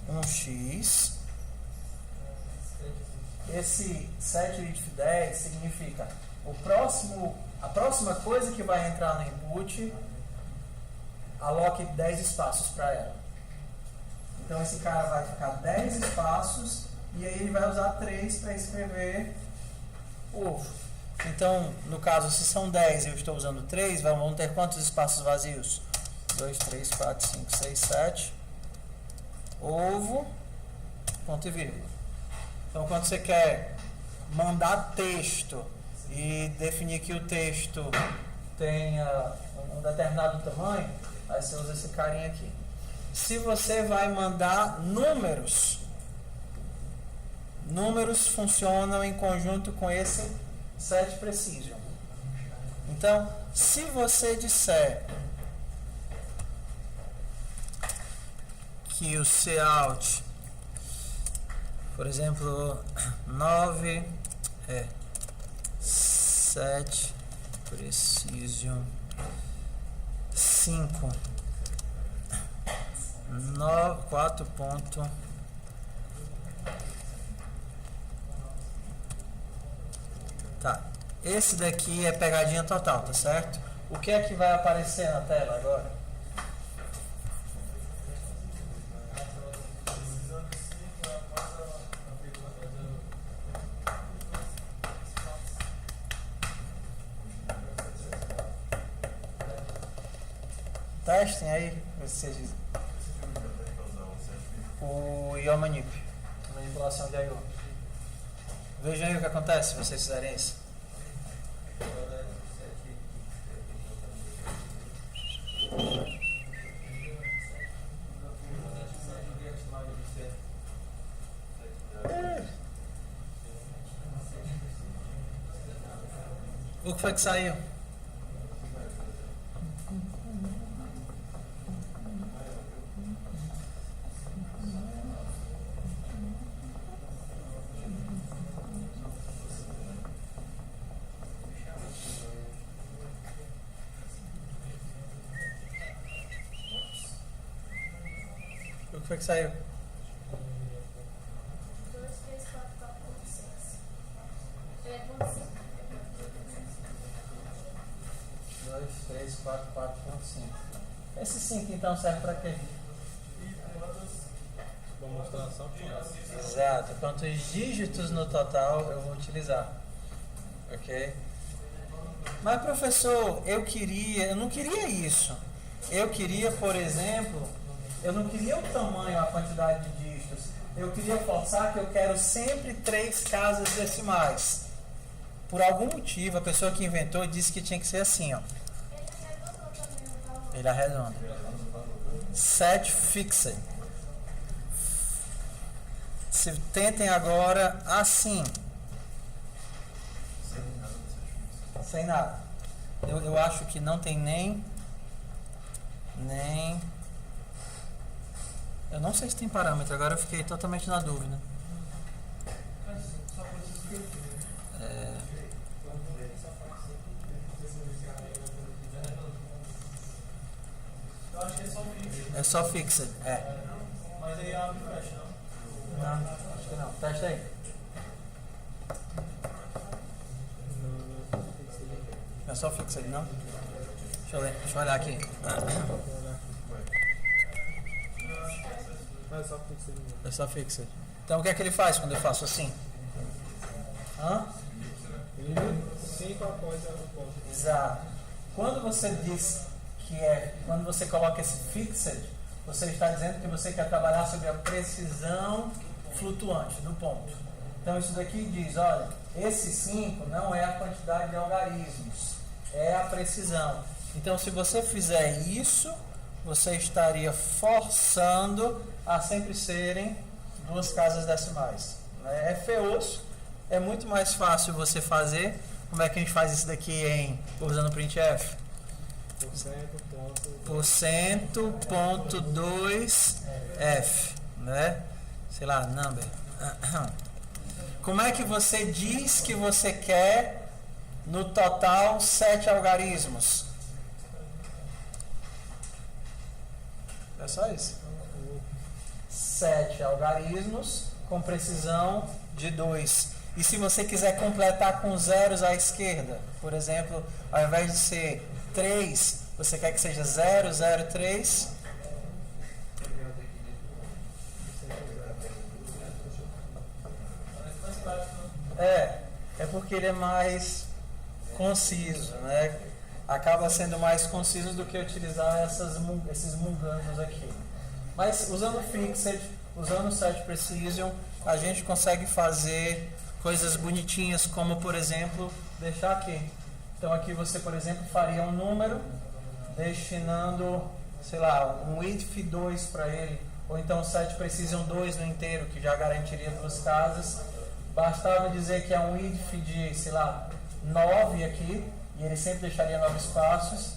Um x. Esse setWidth 10 significa a próxima coisa que vai entrar no input, aloque 10 espaços para ela. Então esse cara vai ficar 10 espaços e aí ele vai usar 3 para escrever ovo. Então, no caso, se são 10 e eu estou usando 3, vamos ter quantos espaços vazios? 2, 3, 4, 5, 6, 7. Ovo, ponto e vírgula. Então, quando você quer mandar texto e definir que o texto tenha um determinado tamanho, aí você usa esse carinha aqui. Se você vai mandar números funcionam em conjunto com esse setPrecision. Então, se você disser que o cout, por exemplo, 9 é setPrecision 5 4 ponto. Tá. Esse daqui é pegadinha total, tá certo? O que é que vai aparecer na tela agora? Testem aí, ver se vocês dizem. O IOManip, manipulação de I/O. Vejam aí o que acontece se vocês fizerem isso. O que foi que saiu? O que foi que saiu? 2, 3, 4, 4, 6. É, ponto 5. 2, 3, 4, 4.5. Esse 5 então serve para quê? Vou mostrar só que Exato. Quantos dígitos no total eu vou utilizar? Ok? Mas professor, eu não queria isso. Eu queria, por exemplo, eu não queria o tamanho, a quantidade de dígitos. Eu queria forçar que eu quero sempre 3 casas decimais. Por algum motivo, a pessoa que inventou disse que tinha que ser assim, ó. Ele arredonda. setFixed. Se tentem agora assim. Sem nada. Eu acho que não tem nem. Eu não sei se tem parâmetro, agora eu fiquei totalmente na dúvida. eu acho que é só fixo. É só fixed, é. Mas aí abre e fecha, não? Não, acho que não. Testa aí. É só fixed, não? Deixa eu olhar aqui. É só fixed. Então o que é que ele faz quando eu faço assim? Cinco após o ponto. Exato. Quando você diz quando você coloca esse fixed, você está dizendo que você quer trabalhar sobre a precisão flutuante do ponto. Então isso daqui diz, olha, esse 5 não é a quantidade de algarismos, é a precisão. Então se você fizer isso, você estaria forçando a sempre serem 2 casas decimais. É feioso, é muito mais fácil você fazer. Como é que a gente faz isso daqui usando o printf? %.2f, né? Sei lá, number. Como é que você diz que você quer no total 7 algarismos? É só isso. 7 algarismos com precisão de 2. E se você quiser completar com zeros à esquerda, por exemplo, ao invés de ser 3, você quer que seja 0, 0, 3. É porque ele é mais conciso, né? Acaba sendo mais conciso do que utilizar esses mundanos aqui. Mas usando fixed, usando o set precision, a gente consegue fazer coisas bonitinhas, como por exemplo, deixar aqui. Então aqui você, por exemplo, faria um número destinando, sei lá, um if 2 para ele, ou então set precision 2 no inteiro, que já garantiria 2 casas. Bastava dizer que é um if de, sei lá, 9 aqui, e ele sempre deixaria 9 espaços.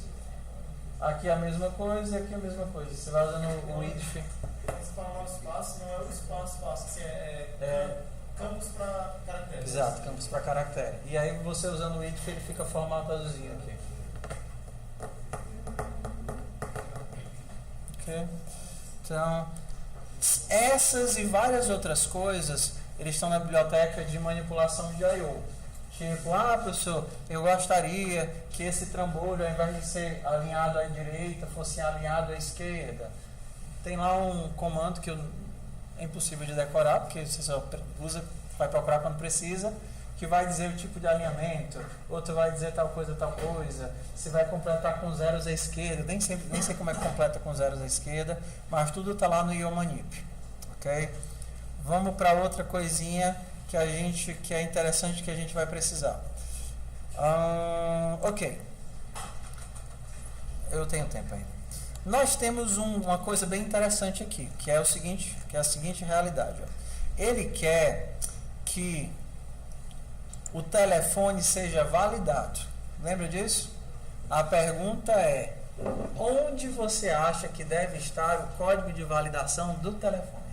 Aqui é a mesma coisa e aqui é a mesma coisa. Você vai usando o if. Spamar o espaço não é o espaço, assim, campos para caracteres. Exato, campos para caractere. E aí você usando o if, ele fica formatadozinho aqui. Ok? Então, essas e várias outras coisas, eles estão na biblioteca de manipulação de I/O. Tipo, professor, eu gostaria que esse trambolho, ao invés de ser alinhado à direita, fosse alinhado à esquerda. Tem lá um comando que é impossível de decorar, porque você só vai procurar quando precisa, que vai dizer o tipo de alinhamento, outro vai dizer tal coisa, se vai completar com zeros à esquerda, nem sei como é que completa com zeros à esquerda, mas tudo está lá no IOManip, ok? Vamos para outra coisinha que é interessante, que a gente vai precisar. Ok, eu tenho tempo aí. Nós temos uma coisa bem interessante aqui, que é a seguinte realidade. Ele quer que o telefone seja validado. Lembra disso? A pergunta é: onde você acha que deve estar o código de validação do telefone?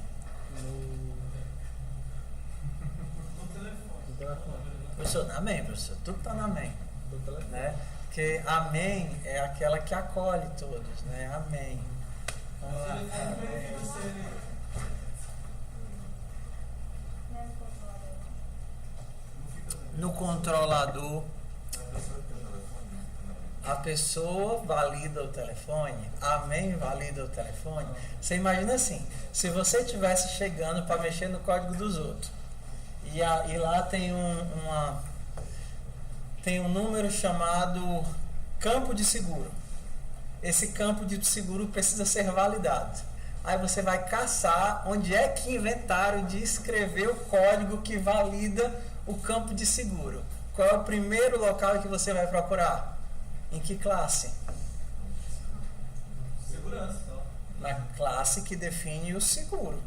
Professor, amém, professor. Tudo está na amém. Né? Porque amém é aquela que acolhe todos, né? Amém. Vamos lá. No controlador, a pessoa valida o telefone, amém valida o telefone. Você imagina assim, se você estivesse chegando para mexer no código dos outros, e lá tem um número chamado campo de seguro. Esse campo de seguro precisa ser validado. Aí você vai caçar onde é que inventaram de escrever o código que valida o campo de seguro. Qual é o primeiro local que você vai procurar? Em que classe? Segurança, então. Na classe que define o seguro.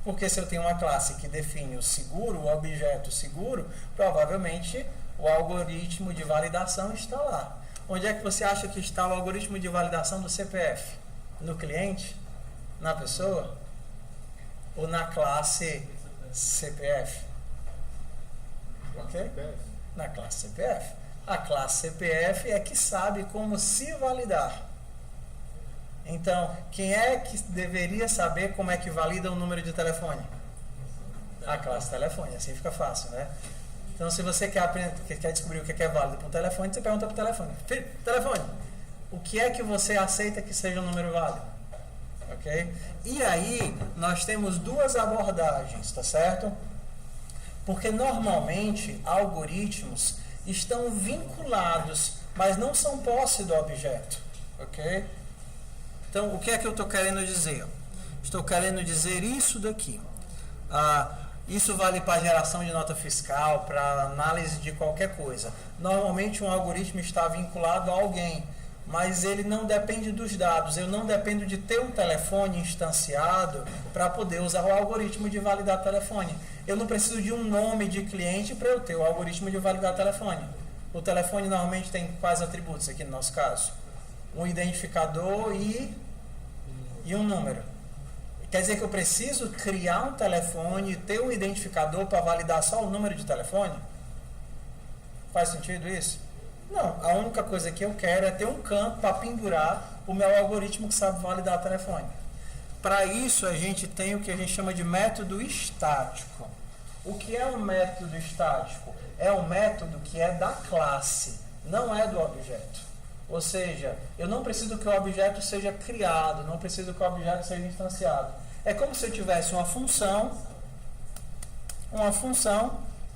Porque se eu tenho uma classe que define o seguro, o objeto seguro, provavelmente o algoritmo de validação está lá. Onde é que você acha que está o algoritmo de validação do CPF? No cliente? Na pessoa? Ou na classe CPF? Ok? Na classe CPF. A classe CPF é que sabe como se validar. Então, quem é que deveria saber como é que valida o número de telefone? A classe telefone, assim fica fácil, né? Então, se você quer descobrir o que é válido para um telefone, você pergunta para o telefone: telefone, o que é que você aceita que seja um número válido? Ok? E aí, nós temos duas abordagens, tá certo? Porque normalmente, algoritmos estão vinculados, mas não são posse do objeto, ok? Então, o que é que eu estou querendo dizer? Estou querendo dizer isso daqui. Isso vale para geração de nota fiscal, para análise de qualquer coisa. Normalmente um algoritmo está vinculado a alguém, mas ele não depende dos dados. Eu não dependo de ter um telefone instanciado para poder usar o algoritmo de validar telefone. Eu não preciso de um nome de cliente para eu ter o algoritmo de validar telefone. O telefone normalmente tem quais atributos aqui no nosso caso? Um identificador e um número. Quer dizer que eu preciso criar um telefone e ter um identificador para validar só o número de telefone? Faz sentido isso? Não. A única coisa que eu quero é ter um campo para pendurar o meu algoritmo que sabe validar telefone. Para isso, a gente tem o que a gente chama de método estático. O que é um método estático? É um método que é da classe, não é do objeto. Ou seja, eu não preciso que o objeto seja criado, não preciso que o objeto seja instanciado. É como se eu tivesse uma função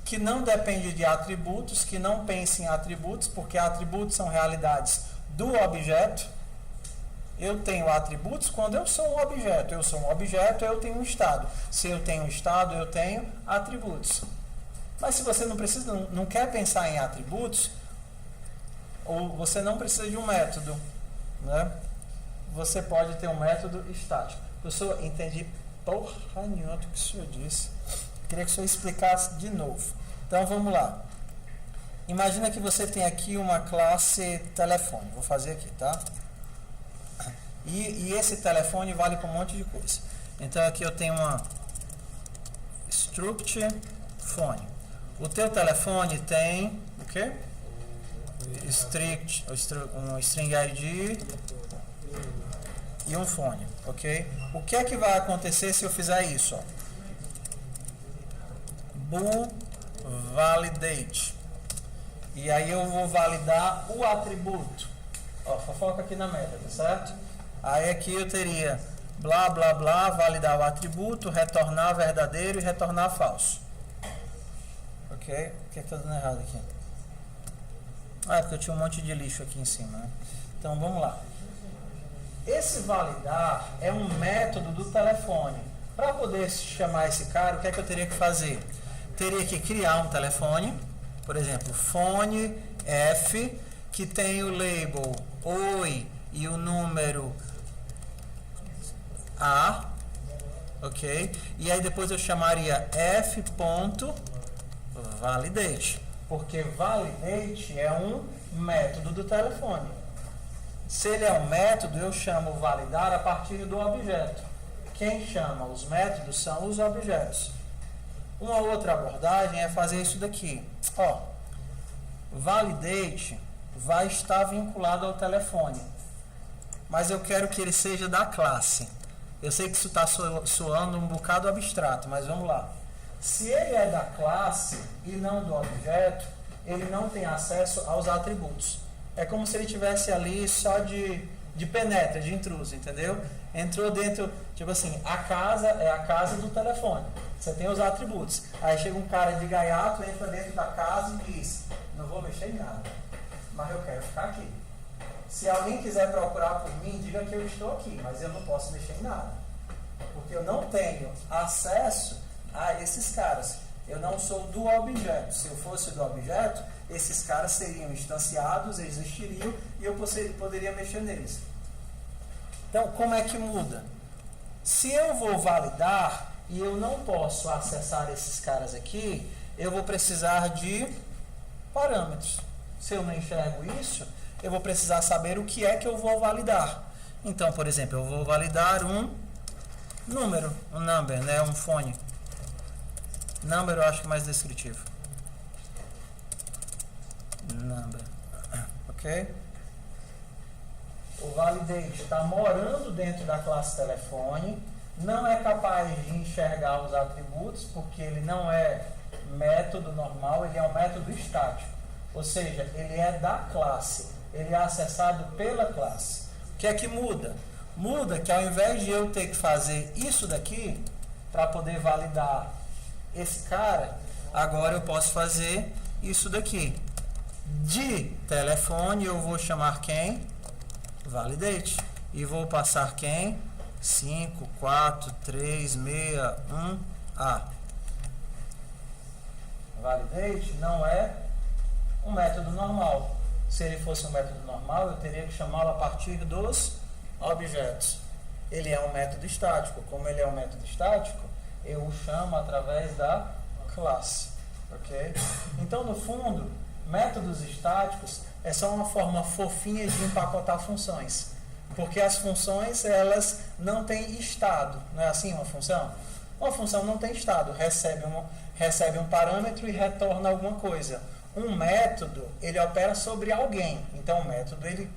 que não depende de atributos, que não pensa em atributos, porque atributos são realidades do objeto. Eu tenho atributos quando eu sou um objeto. Eu sou um objeto, eu tenho um estado. Se eu tenho um estado, eu tenho atributos. Mas se você não quer pensar em atributos, ou você não precisa de um método, né? Você pode ter um método estático. Professor, entendi porra nenhuma do que o senhor disse. Queria que o senhor explicasse de novo. Então vamos lá. Imagina que você tem aqui uma classe telefone. Vou fazer aqui, tá? E esse telefone vale para um monte de coisa. Então aqui eu tenho uma struct phone. O teu telefone tem o quê? Um string ID e um phone, ok? O que é que vai acontecer se eu fizer isso? Ó? Bool validate. E aí eu vou validar o atributo. Ó, fofoca aqui na meta, tá certo? Aí aqui eu teria blá blá blá, validar o atributo, retornar verdadeiro e retornar falso. Ok? O que está dando errado aqui? É porque eu tinha um monte de lixo aqui em cima, né? Então vamos lá. Esse validar é um método do telefone. Para poder chamar esse cara, o que é que eu teria que fazer? Teria que criar um telefone, por exemplo, phone F, que tem o label oi e o número A, ok? E aí depois eu chamaria f.validate, porque validate é um método do telefone. Se ele é um método, eu chamo validar a partir do objeto. Quem chama os métodos são os objetos. Uma outra abordagem é fazer isso daqui. Ó, validate vai estar vinculado ao telefone, mas eu quero que ele seja da classe. Eu sei que isso está soando um bocado abstrato, mas vamos lá. Se ele é da classe e não do objeto, ele não tem acesso aos atributos. É como se ele estivesse ali só de penetra, de intruso, entendeu? Entrou dentro, tipo assim, a casa é a casa do telefone. Você tem os atributos. Aí chega um cara de gaiato, entra dentro da casa e diz: não vou mexer em nada, mas eu quero ficar aqui. Se alguém quiser procurar por mim, diga que eu estou aqui, mas eu não posso mexer em nada. Porque eu não tenho acesso a esses caras. Eu não sou do objeto. Se eu fosse do objeto, esses caras seriam instanciados, existiriam e eu poderia mexer neles. Então, como é que muda? Se eu vou validar e eu não posso acessar esses caras aqui, eu vou precisar de parâmetros. Se eu não enxergo isso, eu vou precisar saber o que é que eu vou validar. Então, por exemplo, eu vou validar um número, um number, né, um phone. Number eu acho que é mais descritivo. Number. Ok? O validate está morando dentro da classe telefone, não é capaz de enxergar os atributos, porque ele não é método normal, ele é um método estático. Ou seja, ele é da classe. ele é acessado pela classe. O que é que muda? Muda que ao invés de eu ter que fazer isso daqui para poder validar esse cara, agora eu posso fazer isso daqui. De telefone eu vou chamar quem? Validate. E vou passar quem? 5, 4, 3, 6, 1, A. Validate não é um método normal. Se ele fosse um método normal, eu teria que chamá-lo a partir dos objetos. Ele é um método estático. Como ele é um método estático, eu o chamo através da classe. Ok? Então, no fundo, métodos estáticos é só uma forma fofinha de empacotar funções. Porque as funções, elas não têm estado. Não é assim uma função? Uma função não tem estado. Recebe um parâmetro e retorna alguma coisa. Um método, ele opera sobre alguém. Então, o método, ele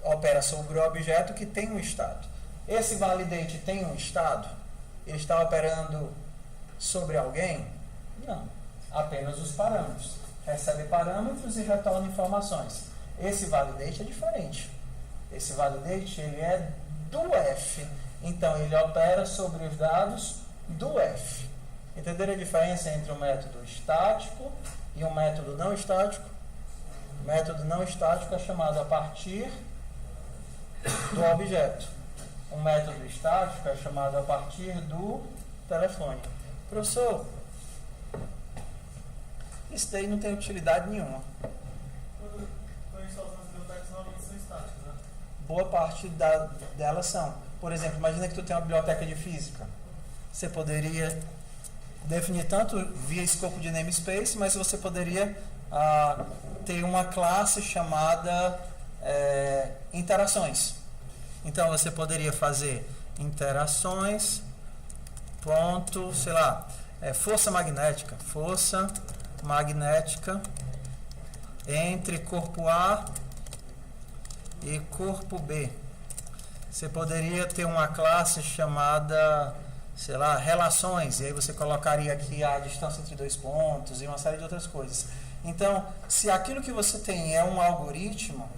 opera sobre o objeto que tem um estado. Esse validate tem um estado? Ele está operando sobre alguém? Não. Apenas os parâmetros. Recebe parâmetros e retorna informações. Esse validate é diferente. Esse validate, ele é do F. Então, ele opera sobre os dados do F. Entenderam a diferença entre um método estático e um método não estático? O método não estático é chamado a partir do objeto. O método estático é chamado a partir do telefone. Professor, isso daí não tem utilidade nenhuma. Quando a gente está usando as bibliotecas, normalmente são estáticas, né? Boa parte delas são. Por exemplo, imagina que tu tem uma biblioteca de física. Você poderia definir tanto via escopo de namespace, mas você poderia ter uma classe chamada interações. Então você poderia fazer interações ponto, sei lá, força magnética entre corpo A e corpo B. Você poderia ter uma classe chamada, sei lá, relações, e aí você colocaria aqui a distância entre dois pontos e uma série de outras coisas. Então, se aquilo que você tem é um algoritmo,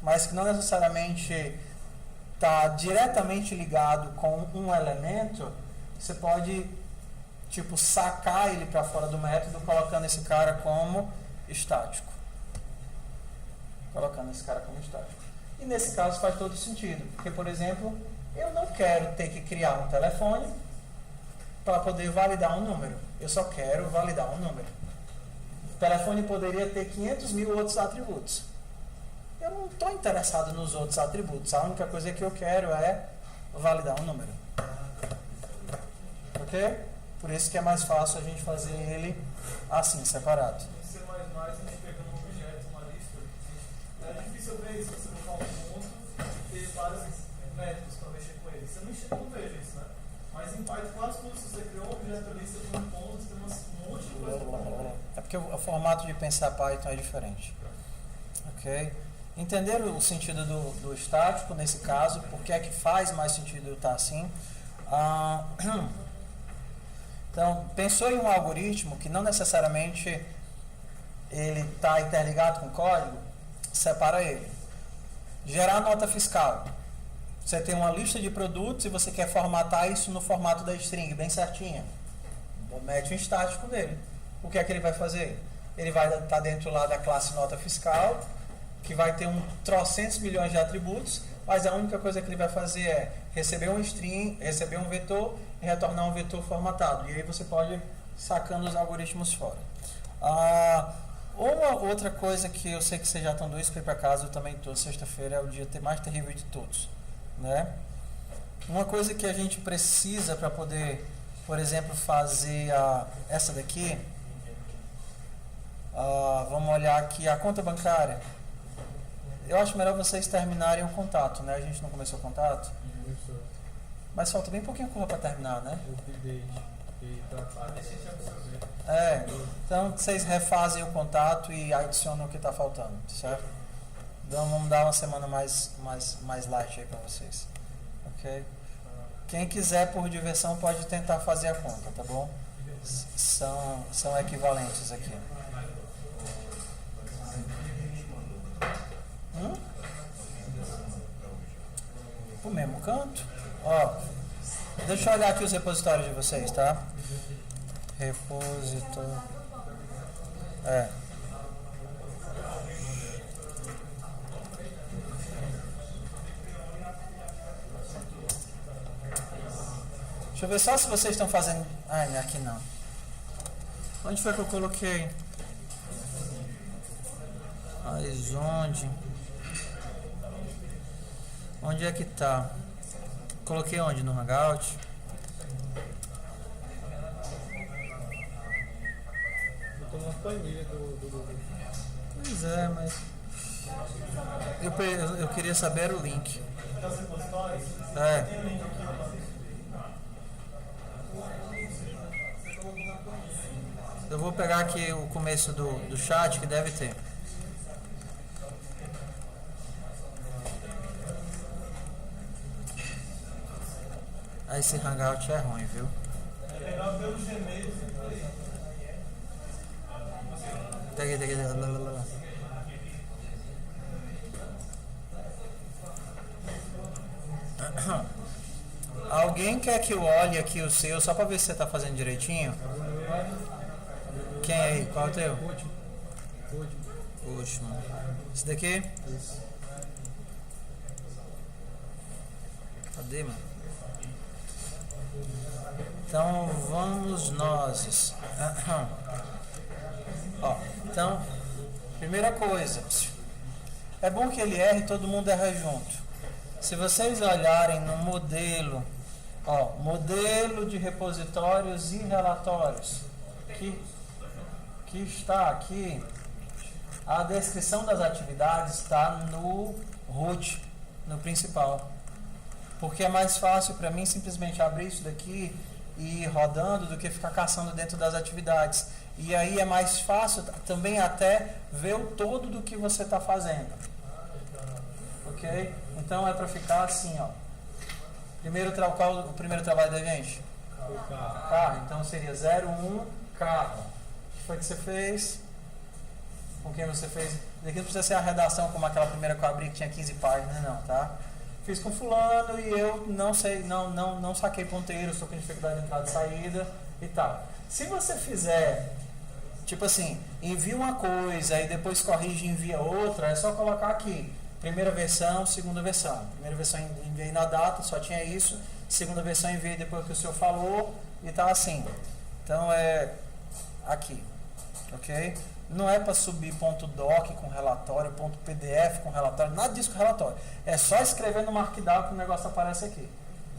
mas que não necessariamente está diretamente ligado com um elemento, você pode, tipo, sacar ele para fora do método, colocando esse cara como estático. E nesse caso faz todo sentido, porque, por exemplo, eu não quero ter que criar um telefone para poder validar um número. Eu só quero validar um número. O telefone poderia ter 500 mil outros atributos. Eu não estou interessado nos outros atributos. A única coisa que eu quero é validar um número. Ok? Por isso que é mais fácil a gente fazer ele assim, separado. Em C++, a gente pegando um objeto, uma lista, é difícil ver isso, você botar um ponto e ter vários métodos para mexer com ele. Você não veja isso, né? Mas em Python, quase tudo, se você criou um objeto ali, você tem um ponto, você tem um monte de coisa para fazer. É porque o formato de pensar Python é diferente. Ok? Entenderam o sentido do estático nesse caso? Por que é que faz mais sentido estar assim? Então, pensou em um algoritmo que não necessariamente ele está interligado com o código? Separa ele. Gerar nota fiscal. Você tem uma lista de produtos e você quer formatar isso no formato da string, bem certinha. Mete um estático nele. O que é que ele vai fazer? Ele vai estar dentro lá da classe nota fiscal, que vai ter trocentos milhões de atributos, mas a única coisa que ele vai fazer é receber um string, receber um vetor e retornar um vetor formatado. E aí você pode ir sacando os algoritmos fora. Uma outra coisa que eu sei que vocês já estão dois para ir para casa, eu também estou. Sexta-feira é o dia mais terrível de todos, né? Uma coisa que a gente precisa para poder, por exemplo, fazer essa daqui, vamos olhar aqui a conta bancária. Eu acho melhor vocês terminarem o contato, né? A gente não começou o contato? Mas falta bem pouquinho coisa para terminar, né? Então vocês refazem o contato e adicionam o que está faltando, certo? Então vamos dar uma semana mais light aí para vocês. Ok? Quem quiser por diversão pode tentar fazer a conta, tá bom? São equivalentes aqui. pro mesmo canto. Ó, deixa eu olhar aqui os repositórios de vocês, tá? Repositório. Deixa eu ver só se vocês estão fazendo. Ai, aqui não. Onde foi que eu coloquei? Mas onde? Onde é que tá? Coloquei onde? No Hangout? Eu tô na planilha do Pois é, mas eu queria saber o link. Das repositórios, É. tem o link aqui, ó. Eu vou pegar aqui o começo do chat, que deve ter. Ah, esse Hangout é ruim, viu? É melhor pelo Gmail e por aí. Alguém quer que eu olhe aqui o seu só pra ver se você tá fazendo direitinho? Quem aí? Qual é o teu? Último. Esse daqui? Cadê, mano? Então vamos nós. Ó, então, primeira coisa. É bom que ele erre e todo mundo erra junto. Se vocês olharem no modelo, ó, modelo de repositórios e relatórios, que está aqui, a descrição das atividades está no root, no principal. Porque é mais fácil para mim simplesmente abrir isso daqui e ir rodando do que ficar caçando dentro das atividades. E aí é mais fácil também até ver o todo do que você está fazendo. Ok? Então é para ficar assim, ó. Qual o primeiro trabalho da gente? Carro. Então seria 01, carro. O que foi que você fez? Com quem você fez? Daqui não precisa ser a redação como aquela primeira que eu abri que tinha 15 páginas, não, tá? Fiz com fulano e eu não sei, não saquei ponteiro, estou com dificuldade de entrada e saída e tal. Se você fizer, tipo assim, envia uma coisa e depois corrige e envia outra, é só colocar aqui. Primeira versão, segunda versão. Primeira versão enviei na data, só tinha isso. Segunda versão enviei depois que o senhor falou e tá assim. Então é aqui, ok? Não é para subir .doc com relatório, .pdf com relatório, nada disso com relatório. É só escrever no Markdown que o negócio aparece aqui,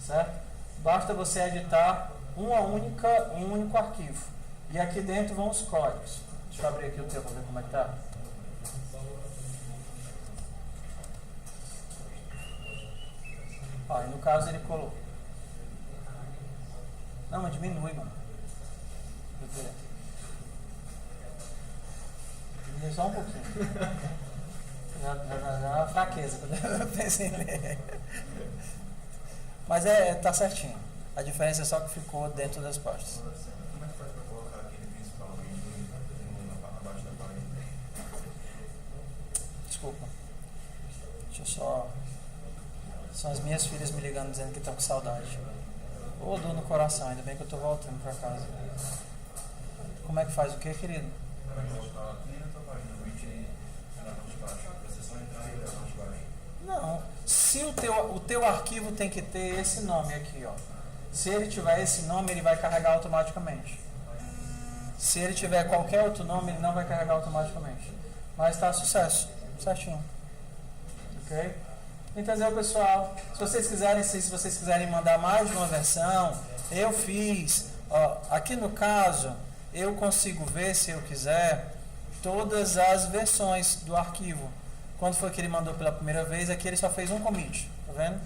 certo? Basta você editar um único arquivo. E aqui dentro vão os códigos. Deixa eu abrir aqui o teu para ver como é que tá. Ó, e no caso ele colocou. Não, mas diminui, mano. Diminui só um pouquinho. Já é uma fraqueza quando eu pensei em ler. Mas tá certinho. A diferença é só que ficou dentro das pastas. Como é que faz para colocar aquele principalmente abaixo da página? Desculpa. Deixa eu só. São as minhas filhas me ligando dizendo que estão com saudade. Ô, dor no coração, ainda bem que eu tô voltando pra casa. Como é que faz o quê, querido? Vai colocar aqui na tua página, o item na parte de baixo. Você só entrar e na parte de baixo. Não. Se o teu arquivo tem que ter esse nome aqui, ó. Se ele tiver esse nome, ele vai carregar automaticamente. Se ele tiver qualquer outro nome, ele não vai carregar automaticamente. Mas tá sucesso. Certinho. Ok? Entendeu, pessoal? Se vocês quiserem mandar mais de uma versão, eu fiz. Ó, aqui no caso, eu consigo ver, se eu quiser, todas as versões do arquivo. Quando foi que ele mandou pela primeira vez, aqui ele só fez um commit. Tá vendo?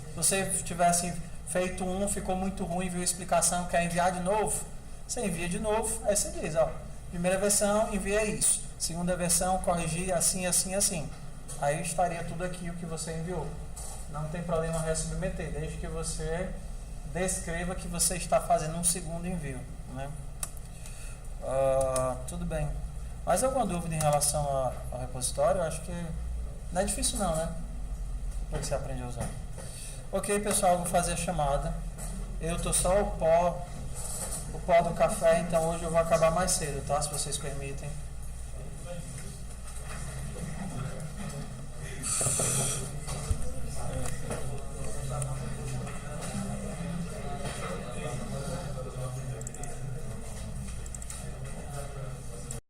Se você tivesse feito ficou muito ruim, viu a explicação, quer enviar de novo? Você envia de novo, aí você diz, ó, primeira versão, envia isso. Segunda versão, corrigir assim, assim, assim. Aí estaria tudo aqui o que você enviou. Não tem problema resubmeter, desde que você descreva que você está fazendo um segundo envio, né? Tudo bem. Mais alguma dúvida em relação ao repositório? Eu acho que não é difícil não, né? Depois que você aprende a usar. Ok, pessoal, vou fazer a chamada. Eu tô só o pó do café, então hoje eu vou acabar mais cedo, tá? Se vocês permitem.